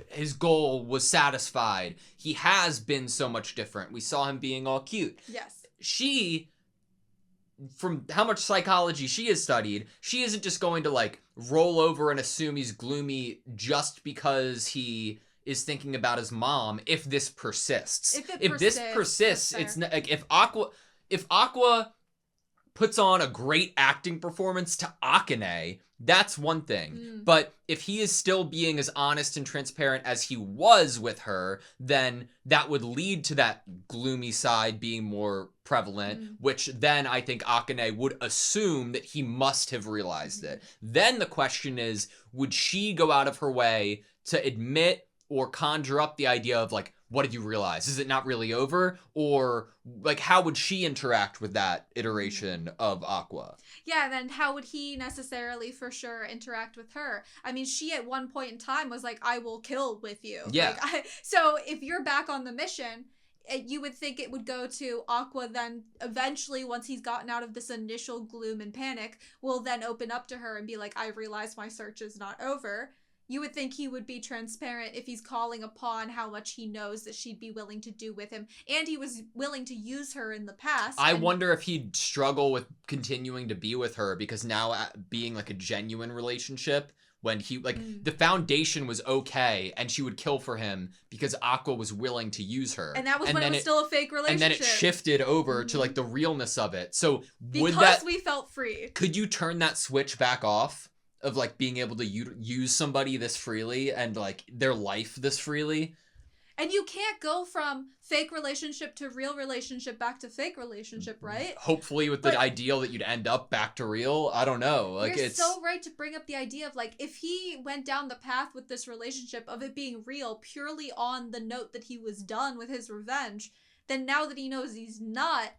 his goal was satisfied, he has been so much different. We saw him being all cute. Yes. She, from how much psychology she has studied, she isn't just going to, like, roll over and assume he's gloomy just because he is thinking about his mom if this persists. If this persists, it's not, like, if Aqua puts on a great acting performance to Akane, that's one thing. But if he is still being as honest and transparent as he was with her, then that would lead to that gloomy side being more prevalent, which then I think Akane would assume that he must have realized it. Then the question is, would she go out of her way to admit or conjure up the idea of, like, what did you realize? Is it not really over? Or, like, how would she interact with that iteration of Aqua? Yeah, then how would he necessarily for sure interact with her? I mean, she at one point in time was like, I will kill with you. Yeah. Like, so if you're back on the mission, you would think it would go to Aqua then eventually, once he's gotten out of this initial gloom and panic, will then open up to her and be like, I realize my search is not over. You would think he would be transparent if he's calling upon how much he knows that she'd be willing to do with him. And he was willing to use her in the past. I wonder if he'd struggle with continuing to be with her, because now being, like, a genuine relationship, when he, like, the foundation was okay and she would kill for him because Aqua was willing to use her. And that was when it was still a fake relationship. And then it shifted over to, like, the realness of it. So because we felt free. Could you turn that switch back off? Of, like, being able to use somebody this freely and, like, their life this freely. And you can't go from fake relationship to real relationship back to fake relationship, right? Hopefully with the ideal that you'd end up back to real. I don't know. Like, you're so right to bring up the idea of, like, if he went down the path with this relationship of it being real purely on the note that he was done with his revenge, then now that he knows he's not,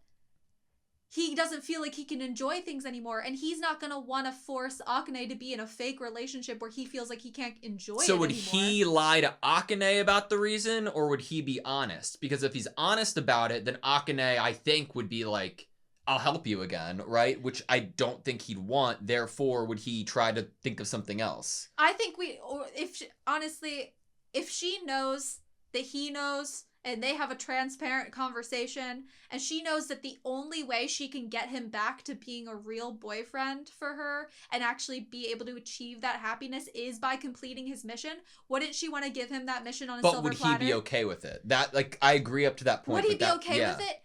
he doesn't feel like he can enjoy things anymore, and he's not going to want to force Akane to be in a fake relationship where he feels like he can't enjoy it So would anymore. he lie to Akane about the reason, or would he be honest? Because if he's honest about it, then Akane, I think, would be like, I'll help you again, right? Which I don't think he'd want. Therefore, would he try to think of something else? I think if she knows that he knows, and they have a transparent conversation, and she knows that the only way she can get him back to being a real boyfriend for her and actually be able to achieve that happiness is by completing his mission, wouldn't she want to give him that mission on a silver platter? But would he be okay with it? That, like, I agree up to that point. Would he be okay with it?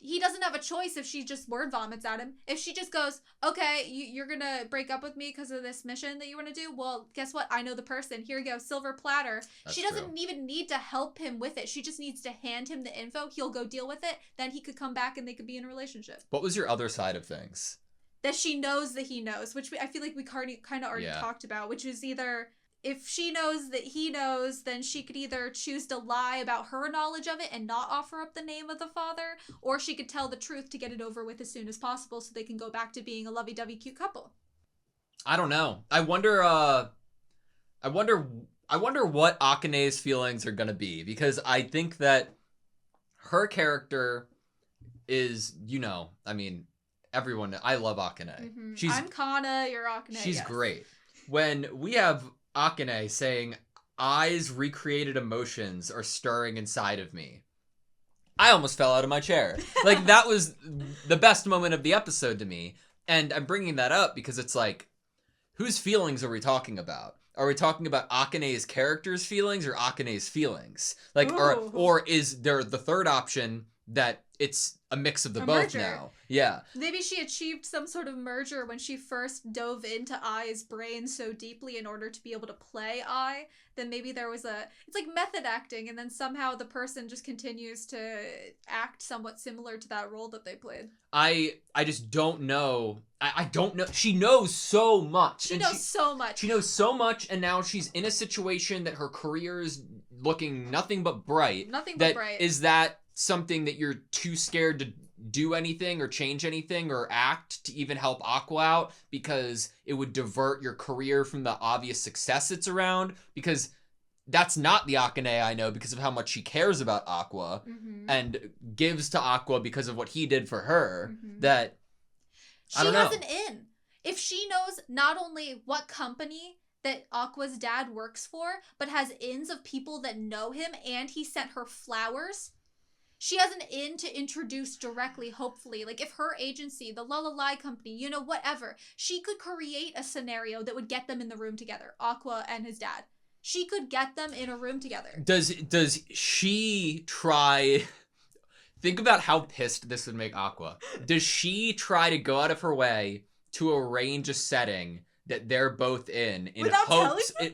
he doesn't have a choice if she just word vomits at him. If she just goes, okay, you're gonna break up with me because of this mission that you want to do, well, guess what? I know the person. Here you go, silver platter. That's she doesn't true. even need to help him with it. She just needs to hand him the info. He'll go deal with it. Then he could come back and they could be in a relationship. What was your other side of things? That she knows that he knows, which I feel like we kind of already talked about, which is either if she knows that he knows, then she could either choose to lie about her knowledge of it and not offer up the name of the father, or she could tell the truth to get it over with as soon as possible so they can go back to being a lovey-dovey cute couple. I don't know. I wonder what Akane's feelings are gonna be, because I think that her character is, I mean, everyone, I love Akane. Mm-hmm. I'm Kana, you're Akane. She's great. When we have Akane saying, eyes recreated emotions are stirring inside of me, I almost fell out of my chair. Like, that was the best moment of the episode to me. And I'm bringing that up because it's like, whose feelings are we talking about? Are we talking about Akane's character's feelings or Akane's feelings? Like, or is there the third option that it's a mix of the both merger. Now? Yeah. Maybe she achieved some sort of merger when she first dove into Ai's brain so deeply in order to be able to play Ai. Then maybe there was it's like method acting, and then somehow the person just continues to act somewhat similar to that role that they played. I just don't know. I don't know. She knows so much. She knows so much. She knows so much, and now she's in a situation that her career is looking nothing but bright. Nothing but bright. Is that something that you're too scared to do anything or change anything or act to even help Aqua out because it would divert your career from the obvious success it's around? Because that's not the Akane I know, because of how much she cares about Aqua and gives to Aqua because of what he did for her. That I don't know. She has an in. If she knows not only what company that Aqua's dad works for, but has ins of people that know him, and he sent her flowers, she has an in to introduce directly, hopefully. Like, if her agency, the Lullaby Company, whatever, she could create a scenario that would get them in the room together, Aqua and his dad. She could get them in a room together. Does she try... Think about how pissed this would make Aqua. Does she try to go out of her way to arrange a setting that they're both in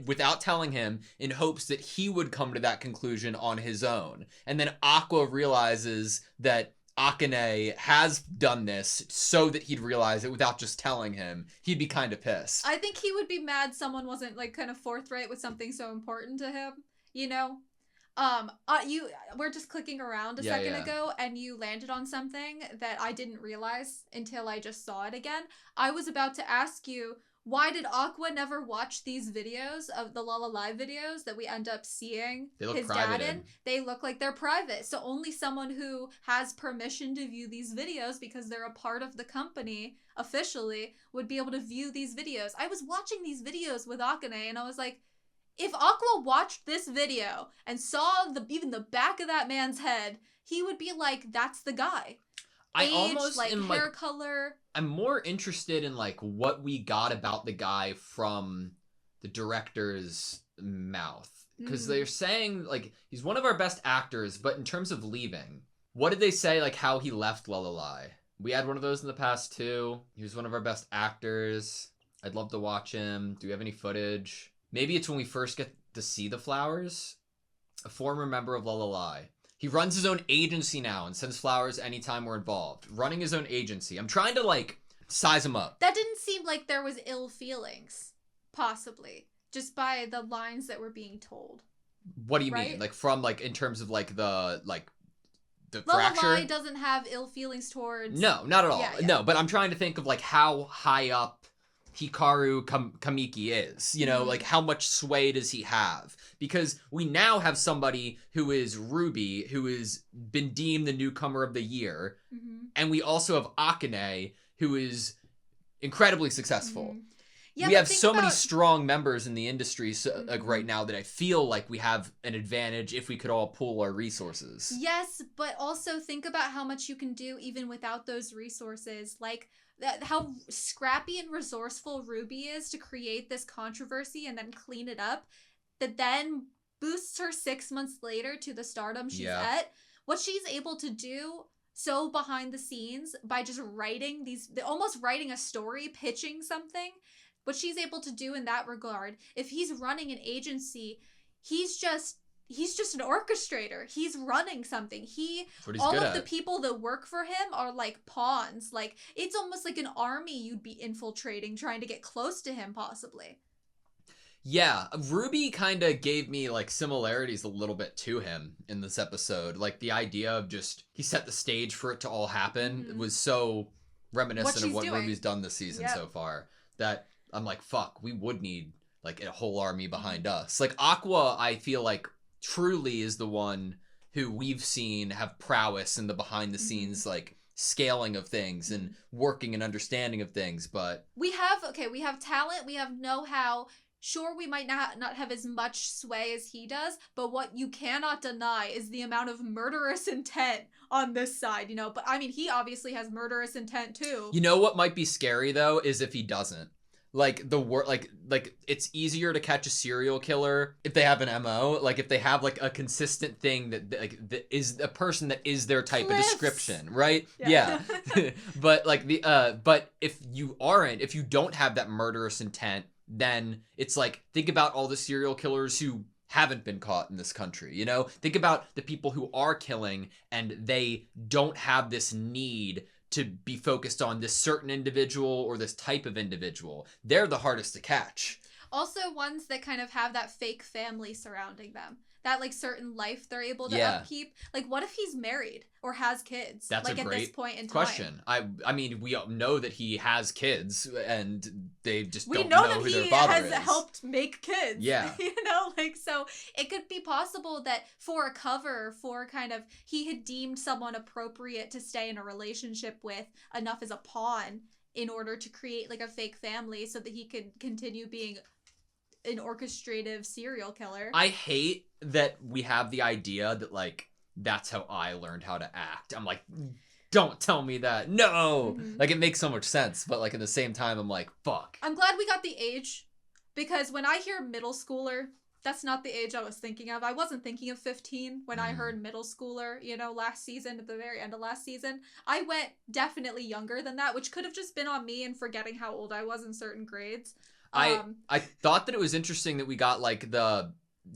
without telling him, in hopes that he would come to that conclusion on his own? And then Aqua realizes that Akane has done this so that he'd realize it without just telling him. He'd be kind of pissed. I think he would be mad someone wasn't like kind of forthright with something so important to him, we're just clicking around a second ago, and you landed on something that I didn't realize until I just saw it again. I was about to ask you, why did Aqua never watch these videos of the Lala Live videos that we end up seeing his dad in? They look like they're private. So only someone who has permission to view these videos because they're a part of the company officially would be able to view these videos. I was watching these videos with Akane, and I was like, if Aqua watched this video and saw even the back of that man's head, he would be like, that's the guy. Age, hair color. I'm more interested in what we got about the guy from the director's mouth, because they're saying he's one of our best actors, but in terms of leaving, what did they say how he left Lullaby? We had one of those in the past too. He was one of our best actors. I'd love to watch him. Do we have any footage? Maybe it's when we first get to see the flowers. A former member of Lullaby. He runs his own agency now and sends flowers anytime we're involved. Running his own agency. I'm trying to, size him up. That didn't seem like there was ill feelings, possibly. Just by the lines that were being told. What do you mean? From, in terms of, the fracture? Lullaby doesn't have ill feelings towards... No, not at all. Yeah. No, but I'm trying to think of, how high up Hikaru Kamiki is, how much sway does he have? Because we now have somebody who is Ruby, who has been deemed the newcomer of the year, and we also have Akane, who is incredibly successful. Yeah, we have so many strong members in the industry right now that I feel like we have an advantage if we could all pool our resources. Yes, but also think about how much you can do even without those resources. How scrappy and resourceful Ruby is to create this controversy and then clean it up, that then boosts her 6 months later to the stardom she's at. What she's able to do so behind the scenes by just writing almost writing a story, pitching something. What she's able to do in that regard, if he's running an agency, he's just an orchestrator. He's running something. That's what he's All good of the at. people that work for him are like pawns. Like, it's almost like an army you'd be infiltrating, trying to get close to him, possibly. Yeah, Ruby kind of gave me like similarities a little bit to him in this episode. Like the idea of just he set the stage for it to all happen was so reminiscent of what doing. Ruby's done this season so far that I'm like, fuck, we would need like a whole army behind us. Like Aqua, I feel like truly is the one who we've seen have prowess in the behind the scenes like scaling of things and working and understanding of things, but we have talent, we have know-how. Sure, we might not have as much sway as he does, but what you cannot deny is the amount of murderous intent on this side, you know. But I mean, he obviously has murderous intent too. You know what might be scary though is if he doesn't. Like the word, like it's easier to catch a serial killer if they have an MO. Like if they have like a consistent thing that is a person that is their type of description, right? Yeah. But like but if you don't have that murderous intent, then it's like, think about all the serial killers who haven't been caught in this country, you know? Think about the people who are killing and they don't have this need to be focused on this certain individual or this type of individual. They're the hardest to catch. Also ones that kind of have that fake family surrounding them. That like certain life they're able to upkeep. Like what if he's married or has kids? That's like a great at this point in time. question. I mean, we know that he has kids and they just don't know know that who he their father has is. helped make kids. Yeah. You know, like, so it could be possible that for a cover, for kind of, he had deemed someone appropriate to stay in a relationship with enough as a pawn in order to create like a fake family so that he could continue being an orchestrative serial killer. I hate that we have the idea that like that's how I learned how to act. I'm like, don't tell me that. No. Like it makes so much sense, but like at the same time I'm like, fuck. I'm glad we got the age, because when I hear middle schooler, that's not the age I was thinking of. I wasn't thinking of 15 when I heard middle schooler, you know, last season, at the very end of last season. I went definitely younger than that, which could have just been on me and forgetting how old I was in certain grades. I thought that it was interesting that we got like the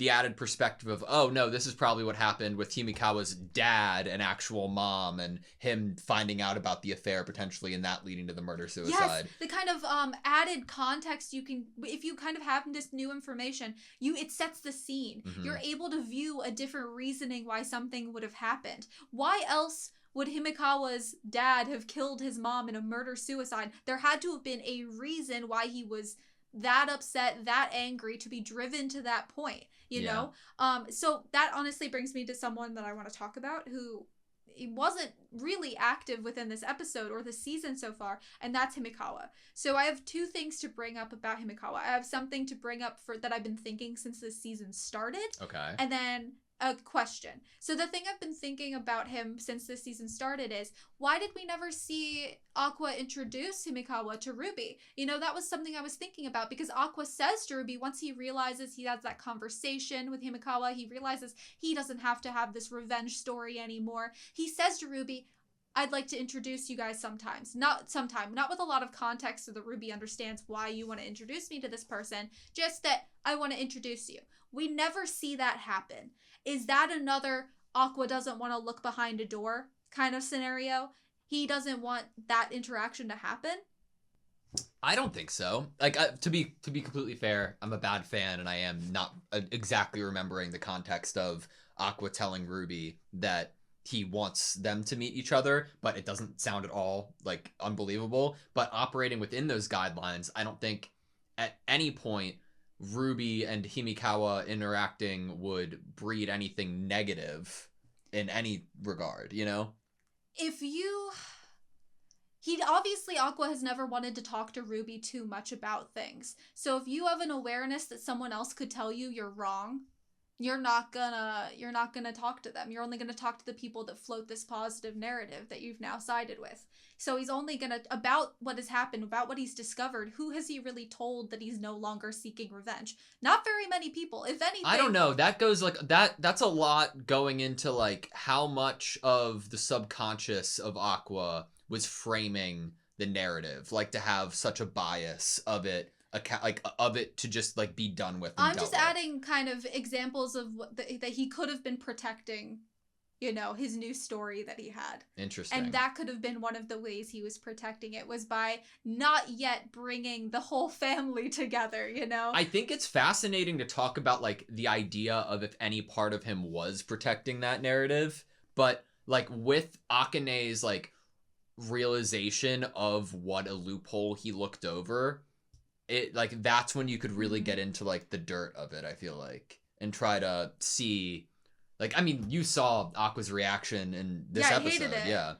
added perspective of, oh no, this is probably what happened with Himikawa's dad and actual mom and him finding out about the affair potentially and that leading to the murder suicide. Yes, the kind of added context you can, if you kind of have this new information, it sets the scene. You're able to view a different reasoning why something would have happened. Why else would Himikawa's dad have killed his mom in a murder suicide? There had to have been a reason why he was that upset, that angry, to be driven to that point, you know? So that honestly brings me to someone that I want to talk about who wasn't really active within this episode or the season so far, and that's Himikawa. So I have two things to bring up about Himikawa. I have something to bring up that I've been thinking since this season started. Okay. And then a question. So the thing I've been thinking about him since this season started is, why did we never see Aqua introduce Himikawa to Ruby? You know, that was something I was thinking about, because Aqua says to Ruby, once he realizes he has that conversation with Himikawa, he realizes he doesn't have to have this revenge story anymore. He says to Ruby, I'd like to introduce you guys sometimes. Not with a lot of context so that Ruby understands why you want to introduce me to this person, just that I want to introduce you. We never see that happen. Is that another Aqua doesn't want to look behind a door kind of scenario? He doesn't want that interaction to happen? I don't think so. Like to be completely fair, I'm a bad fan and I am not exactly remembering the context of Aqua telling Ruby that he wants them to meet each other, but it doesn't sound at all like unbelievable. But operating within those guidelines, I don't think at any point Ruby and Himikawa interacting would breed anything negative in any regard, you know? Obviously Aqua has never wanted to talk to Ruby too much about things. So if you have an awareness that someone else could tell you you're wrong, you're not gonna talk to them. You're only gonna talk to the people that float this positive narrative that you've now sided with. So he's only gonna, about what has happened, about what he's discovered, who has he really told that he's no longer seeking revenge? Not very many people. If anything, I don't know. That goes like that's a lot going into like how much of the subconscious of Aqua was framing the narrative, like to have such a bias of it, of it to just like be done with. I'm just adding kind of examples of what that he could have been protecting, you know, his new story that he had. Interesting. And that could have been one of the ways he was protecting it, was by not yet bringing the whole family together, you know? I think it's fascinating to talk about like the idea of if any part of him was protecting that narrative, but like with Akane's like realization of what a loophole he looked over, it like that's when you could really get into like the dirt of it, I feel like, and try to see. Like, I mean, you saw Aqua's reaction in this episode. I hated it. Yeah.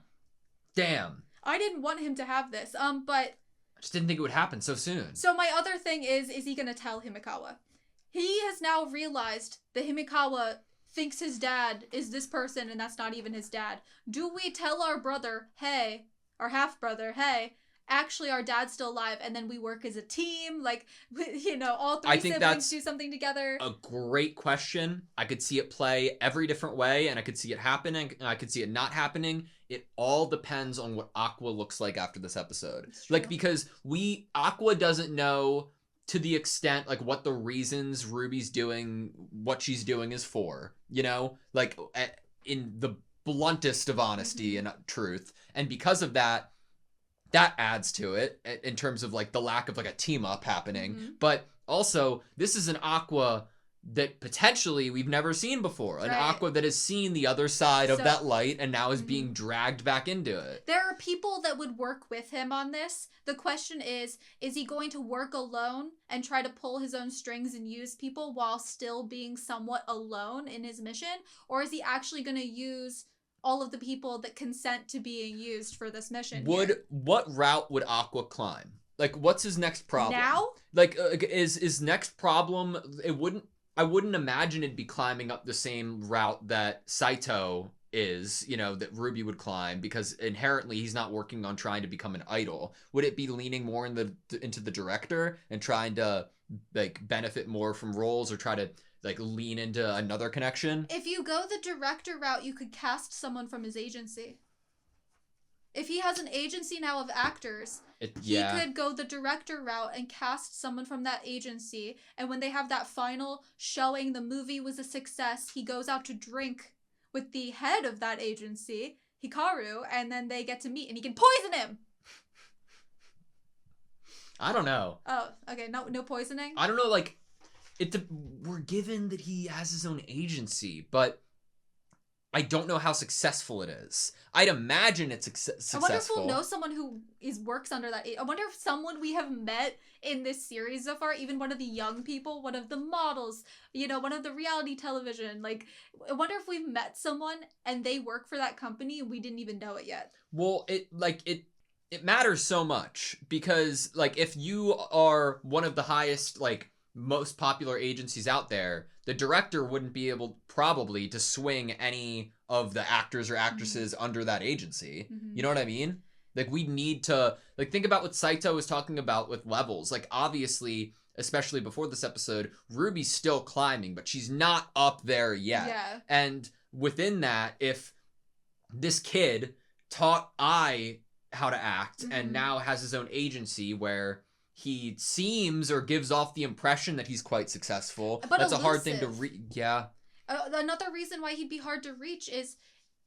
Damn. I didn't want him to have this, but... I just didn't think it would happen so soon. So my other thing is he going to tell Himekawa? He has now realized that Himekawa thinks his dad is this person and that's not even his dad. Do we tell our brother, hey, our half-brother, hey, actually our dad's still alive, and then we work as a team, like, you know, all three siblings do something together? A great question. I could see it play every different way, and I could see it happening, and I could see it not happening. It all depends on what Aqua looks like after this episode. Like, because Aqua doesn't know to the extent, like, what the reasons Ruby's doing what she's doing is for, you know? Like, in the bluntest of honesty and truth. And because of that adds to it in terms of like the lack of like a team up happening. But also, this is an Aqua that potentially we've never seen before. An Aqua that has seen the other side of that light and now is being dragged back into it. There are people that would work with him on this. The question is he going to work alone and try to pull his own strings and use people while still being somewhat alone in his mission? Or is he actually going to use all of the people that consent to being used for this mission? What route would Aqua climb? Like, what's his next problem? Now? Like, is next problem, I wouldn't imagine it'd be climbing up the same route that Saito is, you know, that Ruby would climb, because inherently he's not working on trying to become an idol. Would it be leaning more into the director and trying to, like, benefit more from roles, or try to like lean into another connection? If you go the director route, you could cast someone from his agency. If he has an agency now of actors, he could go the director route and cast someone from that agency. And when they have that final showing the movie was a success, he goes out to drink with the head of that agency, Hikaru, and then they get to meet and he can poison him. I don't know. Oh, okay. No poisoning? I don't know, like, we're given that he has his own agency, but I don't know how successful it is. I'd imagine it's successful. I wonder if we'll know someone who works under that. I wonder if someone we have met in this series so far, even one of the young people, one of the models, you know, one of the reality television, like, I wonder if we've met someone and they work for that company and we didn't even know it yet. Well, it matters so much, because, like, if you are one of the highest, like, most popular agencies out there, the director wouldn't be able probably to swing any of the actors or actresses under that agency. You know what I mean? Like, we need to, like, think about what Saito was talking about with levels. Like, obviously, especially before this episode, Ruby's still climbing, but she's not up there yet. Yeah. And within that, if this kid taught Ai how to act and now has his own agency where he seems or gives off the impression that he's quite successful. But that's elusive. A hard thing to read. Yeah. Another reason why he'd be hard to reach is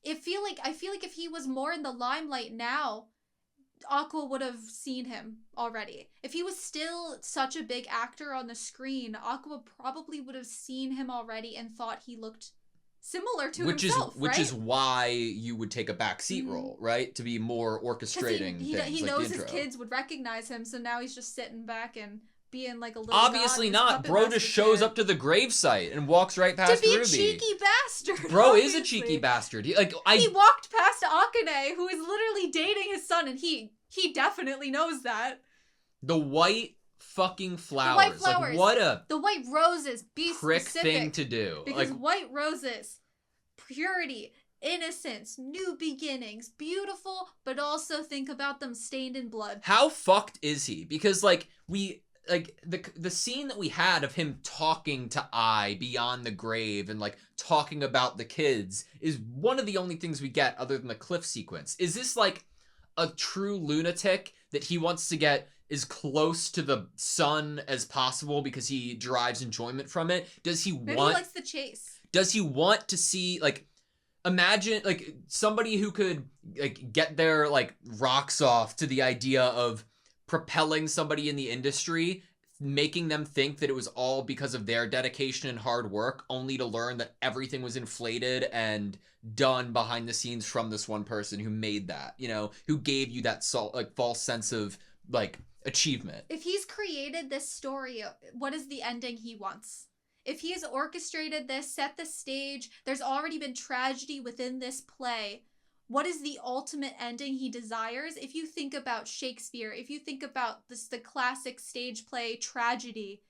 I feel like if he was more in the limelight now, Aqua would have seen him already. If he was still such a big actor on the screen, Aqua probably would have seen him already and thought he looked similar to himself, which is why you would take a backseat role, right? To be more orchestrating he things. He like knows the his intro. kids would recognize him, so now he's just sitting back and being like a little Obviously not. Bro just shows up to the gravesite and walks right past Ruby. To be Ruby. a cheeky bastard. Bro obviously. is a cheeky bastard. He walked past Akane, who is literally dating his son, and he definitely knows that. The white fucking flowers. white flowers. Like, what a The white roses. Be prick specific. thing to do. Because Like, white roses, purity, innocence, new beginnings, beautiful, but also think about them stained in blood. how fucked is he? Because like the scene that we had of him talking to I beyond the grave and like talking about the kids is one of the only things we get other than the cliff sequence. Is this like a true lunatic that he wants to get as close to the sun as possible because he derives enjoyment from it? Does he Maybe want he likes the chase. Does he want to see, like, imagine, like, somebody who could, like, get their, like, rocks off to the idea of propelling somebody in the industry, making them think that it was all because of their dedication and hard work, only to learn that everything was inflated and done behind the scenes from this one person who made that, you know, who gave you that, like, false sense of, like, achievement. If he's created this story, what is the ending he wants? If he has orchestrated this, set the stage, there's already been tragedy within this play, what is the ultimate ending he desires? If you think about Shakespeare, if you think about the classic stage play tragedy,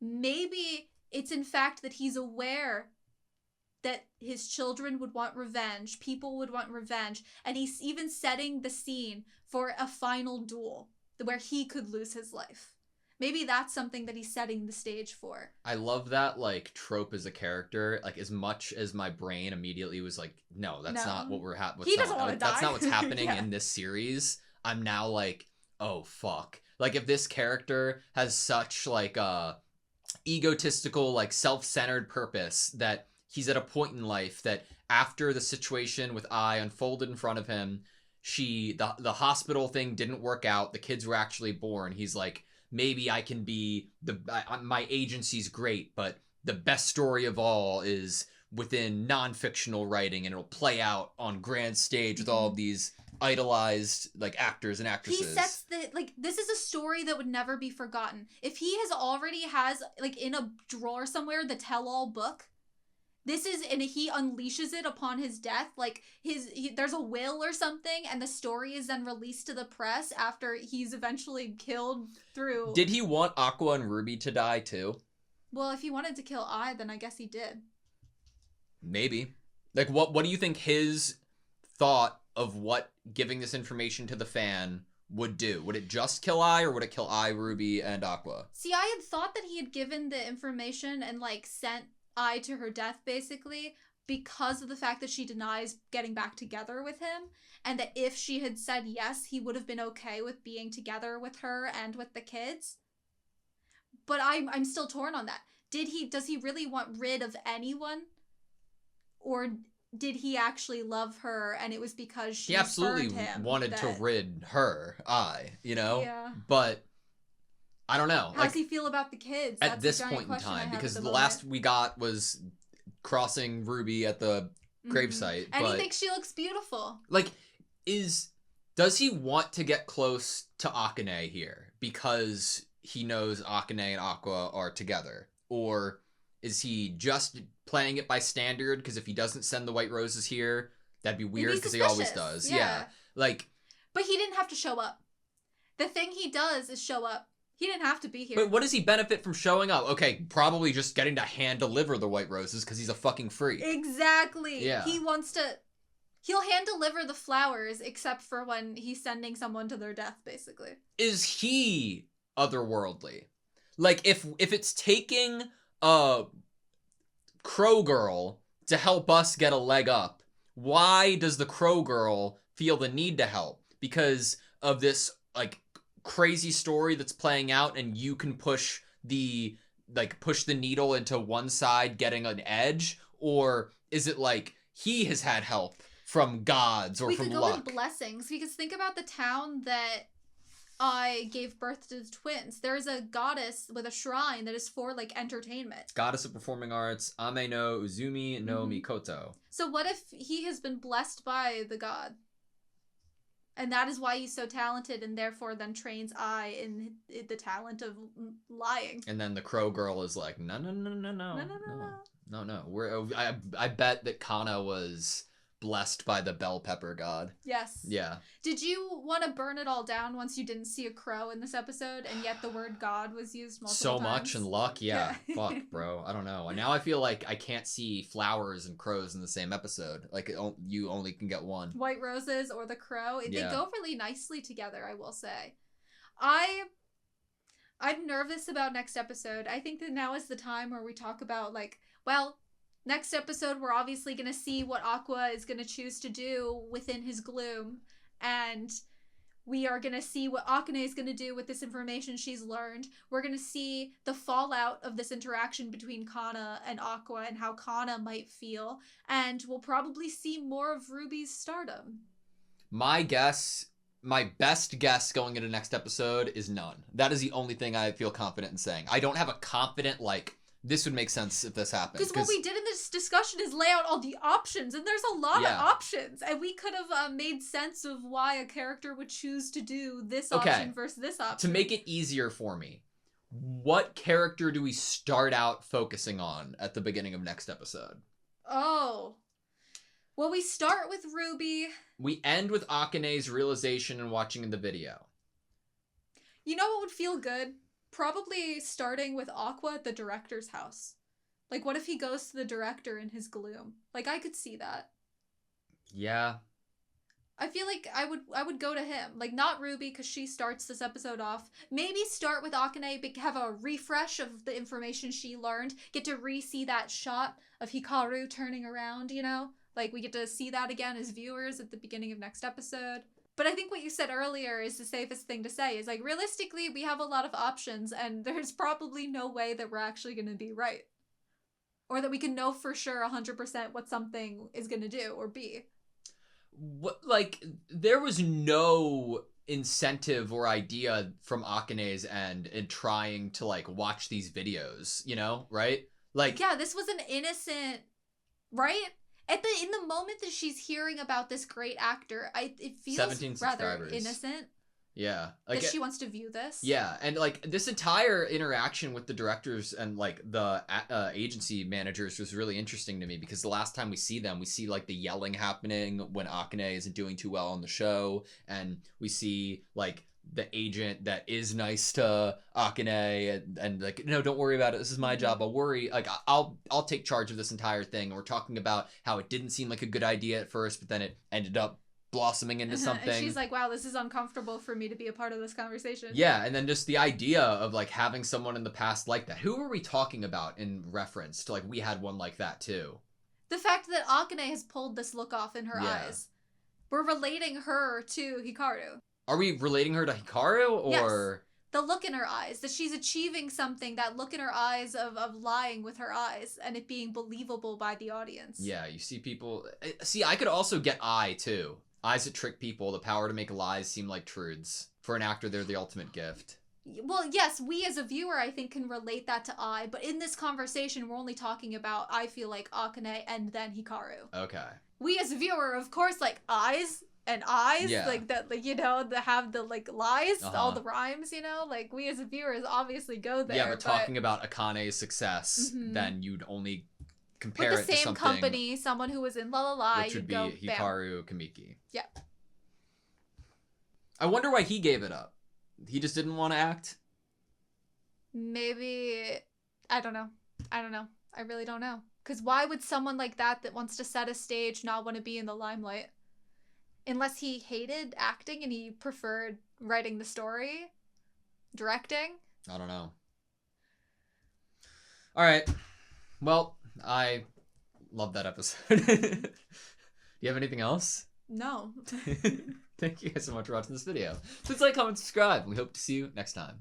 maybe it's in fact that he's aware that his children would want revenge, people would want revenge, and he's even setting the scene for a final duel where he could lose his life. Maybe that's something that he's setting the stage for. I love that, like, trope as a character. Like, as much as my brain immediately was like, no, that's not what we're He doesn't want to die. That's not what's happening Yeah. in this series. I'm now like, oh, fuck. Like, if this character has such, like, egotistical, like, self-centered purpose that he's at a point in life that after the situation with I unfolded in front of him, the hospital thing didn't work out, the kids were actually born, he's like, maybe I can be my agency's great, but the best story of all is within non-fictional writing, and it'll play out on grand stage with all of these idolized, like, actors and actresses. He sets this is a story that would never be forgotten. If he has like in a drawer somewhere the tell-all book, and he unleashes it upon his death, like there's a will or something, and the story is then released to the press after he's eventually killed through. Did he want Aqua and Ruby to die too? Well, if he wanted to kill I, then I guess he did. Maybe. Like, what do you think his thought of what giving this information to the fan would do? Would it just kill I, or would it kill I, Ruby, and Aqua? See, I had thought that he had given the information and, like, sent I to her death, basically, because of the fact that she denies getting back together with him, and that if she had said yes, he would have been okay with being together with her and with the kids. But I'm still torn on that. Does he really want rid of anyone? Or did he actually love her, and it was because she He absolutely spurned him wanted to rid her, you know? Yeah. But I don't know. How Like, does he feel about the kids? at That's this a giant point in question I time, have because at the the last moment. we got was crossing Ruby at the gravesite. And but he thinks she looks beautiful. like, does he want to get close to Akane here because he knows Akane and Aqua are together? Or is he just playing it by standard? Because if he doesn't send the white roses here, that'd be weird, because he always suspicious. does. Yeah. Like, But he didn't have to show up. The thing he does is show up. He didn't have to be here. but what does he benefit from showing up? Okay, probably just getting to hand deliver the white roses because he's a fucking freak. Exactly. Yeah. He'll hand deliver the flowers, except for when he's sending someone to their death, basically. Is he otherworldly? Like, if it's taking a Crow Girl to help us get a leg up, why does the Crow Girl feel the need to help? Because of this, like, crazy story that's playing out, and you can push the needle into one side, getting an edge? Or is it like he has had help from gods or from We could go luck? with blessings, because think about the town that I gave birth to the twins. There's a goddess with a shrine that is for, like, entertainment. Goddess of Performing Arts, Ame no Uzumi no Mikoto. So what if he has been blessed by the god? And that is why he's so talented, and therefore then trains I in the talent of lying. And then the Crow Girl is like, no. No. I bet that Kana was blessed by the bell pepper god. Yes. Yeah. Did you want to burn it all down once you didn't see a crow in this episode, and yet the word God was used multiple times? So much and luck, yeah. Fuck, bro. I don't know. And now I feel like I can't see flowers and crows in the same episode. Like, you only can get one. White roses or the crow. Yeah. They go really nicely together, I will say. I'm nervous about next episode. I think that now is the time where we talk about, like, well, next episode we're obviously going to see what Aqua is going to choose to do within his gloom, and we are going to see what Akane is going to do with this information she's learned. We're going to see the fallout of this interaction between Kana and Aqua and how Kana might feel, and we'll probably see more of Ruby's stardom. My best guess going into next episode is none. That is the only thing I feel confident in saying. I don't have a confident, like, this would make sense if this happened. Because what we did in this discussion is lay out all the options, and there's a lot of options, and we could have made sense of why a character would choose to do this option versus this option. To make it easier for me, what character do we start out focusing on at the beginning of next episode? Oh. Well, we start with Ruby. We end with Akane's realization and watching the video. You know what would feel good? Probably starting with Aqua at the director's house. Like, what if he goes to the director in his gloom? Like, I could see that. Yeah. I feel like I would go to him. Like, not Ruby, because she starts this episode off. Maybe start with Akane, have a refresh of the information she learned. Get to re-see that shot of Hikaru turning around, you know? Like, we get to see that again as viewers at the beginning of next episode. But I think what you said earlier is the safest thing to say, is, like, realistically, we have a lot of options, and there's probably no way that we're actually going to be right. Or that we can know for sure 100% what something is going to do or be. What, like, there was no incentive or idea from Akane's end in trying to, like, watch these videos, you know, right? Like, yeah, this was an innocent, right? In the moment that she's hearing about this great actor, it feels rather innocent. Yeah. Like, that she wants to view this. Yeah, and, like, this entire interaction with the directors and, like, the agency managers was really interesting to me, because the last time we see them, we see, like, the yelling happening when Akane isn't doing too well on the show, and we see, like, the agent that is nice to Akane and like, no, don't worry about it. This is my job. I'll worry. Like, I'll take charge of this entire thing. We're talking about how it didn't seem like a good idea at first, but then it ended up blossoming into something. And she's like, wow, this is uncomfortable for me to be a part of this conversation. Yeah, and then just the idea of, like, having someone in the past like that. Who are we talking about in reference to, like, we had one like that too? The fact that Akane has pulled this look off in her eyes. We're relating her to Hikaru. Are we relating her to Hikaru, or? Yes. The look in her eyes, that she's achieving something, that look in her eyes of lying with her eyes and it being believable by the audience. Yeah, you see people... See, I could also get eye, too. Eyes that trick people, the power to make lies seem like truths. For an actor, they're the ultimate gift. Well, yes, we as a viewer, I think, can relate that to Ai, but in this conversation, we're only talking about, I feel like, Akane and then Hikaru. Okay. We as a viewer, of course, like, eyes... and eyes, yeah. like that, like, you know, that have the, like, lies, all the rhymes, you know, like, we as viewers obviously go there. Yeah, but talking about Akane's success, then you'd only compare it to something. With the same company, someone who was in La La La, which would be Hikaru Kamiki. Yeah. I wonder why he gave it up. He just didn't want to act? Maybe, I don't know. I really don't know. Because why would someone like that wants to set a stage not want to be in the limelight? Unless he hated acting and he preferred writing the story, directing. I don't know. All right. Well, I love that episode. Do you have anything else? No. Thank you guys so much for watching this video. Please like, comment, subscribe. We hope to see you next time.